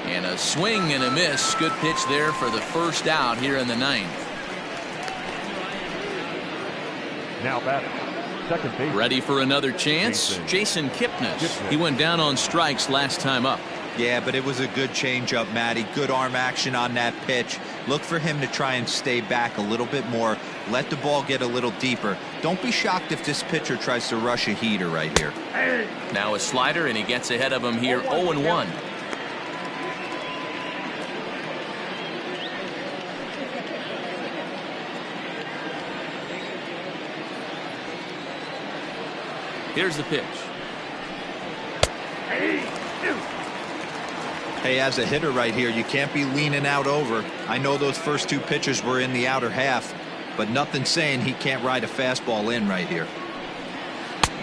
And a swing and a miss. Good pitch there for the first out here in the ninth. Now batting, second base. Ready for another chance? Jason Kipnis. He went down on strikes last time up. Yeah, but it was a good changeup, Matty. Good arm action on that pitch. Look for him to try and stay back a little bit more. Let the ball get a little deeper. Don't be shocked if this pitcher tries to rush a heater right here. Now a slider, and he gets ahead of him here, 0-1. Here's the pitch. Hey, as a hitter right here, you can't be leaning out over. I know those first two pitches were in the outer half, but nothing saying he can't ride a fastball in right here.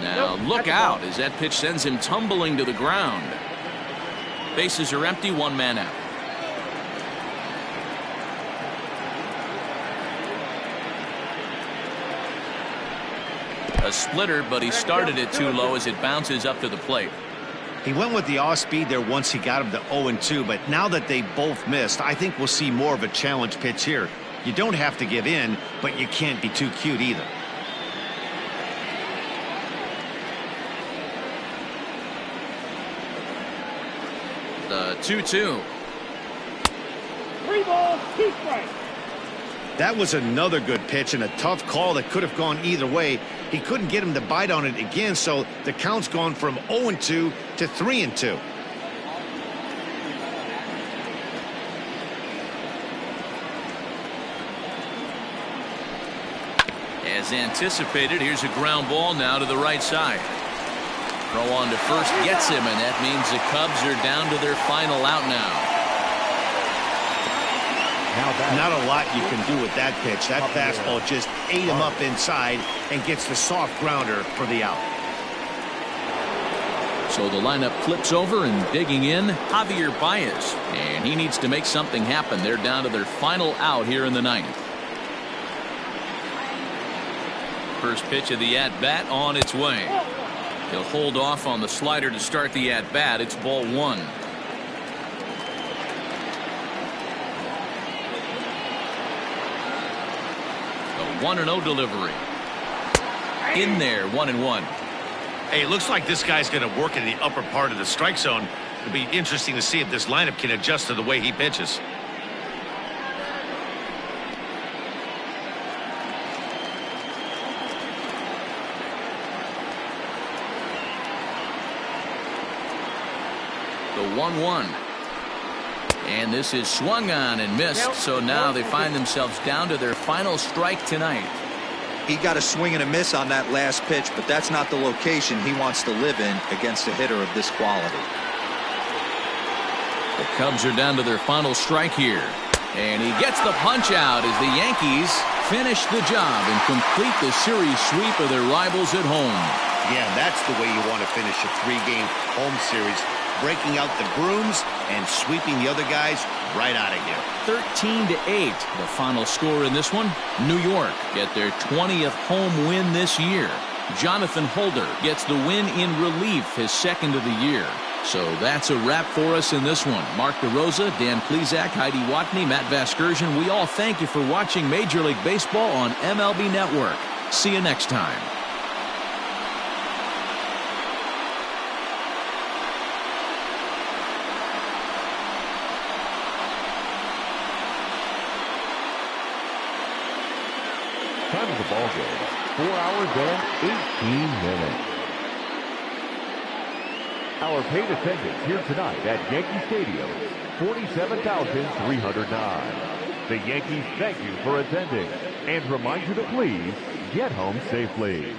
Now look out as that pitch sends him tumbling to the ground. Bases are empty, one man out. A splitter, but he started it too low as it bounces up to the plate. He went with the off speed there once he got him to 0-2, but now that they both missed, I think we'll see more of a challenge pitch here. You don't have to give in, but you can't be too cute either. The 2-2. 3 balls, 2 strikes. That was another good pitch and a tough call that could have gone either way. He couldn't get him to bite on it again, so the count's gone from 0-2 to 3-2. As anticipated, here's a ground ball now to the right side. Throw on to first gets him, and that means the Cubs are down to their final out now. Not a lot you can do with that pitch. That fastball just ate him up inside and gets the soft grounder for the out. So the lineup flips over, and digging in, Javier Baez. And he needs to make something happen. They're down to their final out here in the ninth. First pitch of the at-bat on its way. He'll hold off on the slider to start the at-bat. It's ball 1. The 1-0 delivery. In there, 1-1. Hey, it looks like this guy's going to work in the upper part of the strike zone. It'll be interesting to see if this lineup can adjust to the way he pitches. The 1-1. And this is swung on and missed. So now they find themselves down to their final strike tonight. He got a swing and a miss on that last pitch, but that's not the location he wants to live in against a hitter of this quality. The Cubs are down to their final strike here. And he gets the punch out as the Yankees finish the job and complete the series sweep of their rivals at home. Yeah, that's the way you want to finish a 3-game home series. Breaking out the brooms and sweeping the other guys right out of here. 13-8, the final score in this one. New York get their 20th home win this year. Jonathan Holder gets the win in relief, his second of the year. So that's a wrap for us in this one. Mark DeRosa, Dan Plesac, Heidi Watney, Matt Vasgersian. We all thank you for watching Major League Baseball on MLB Network. See you next time. the ballgame. 4 hours and 18 minutes. Our paid attendance here tonight at Yankee Stadium, 47,309. The Yankees thank you for attending and remind you to please get home safely.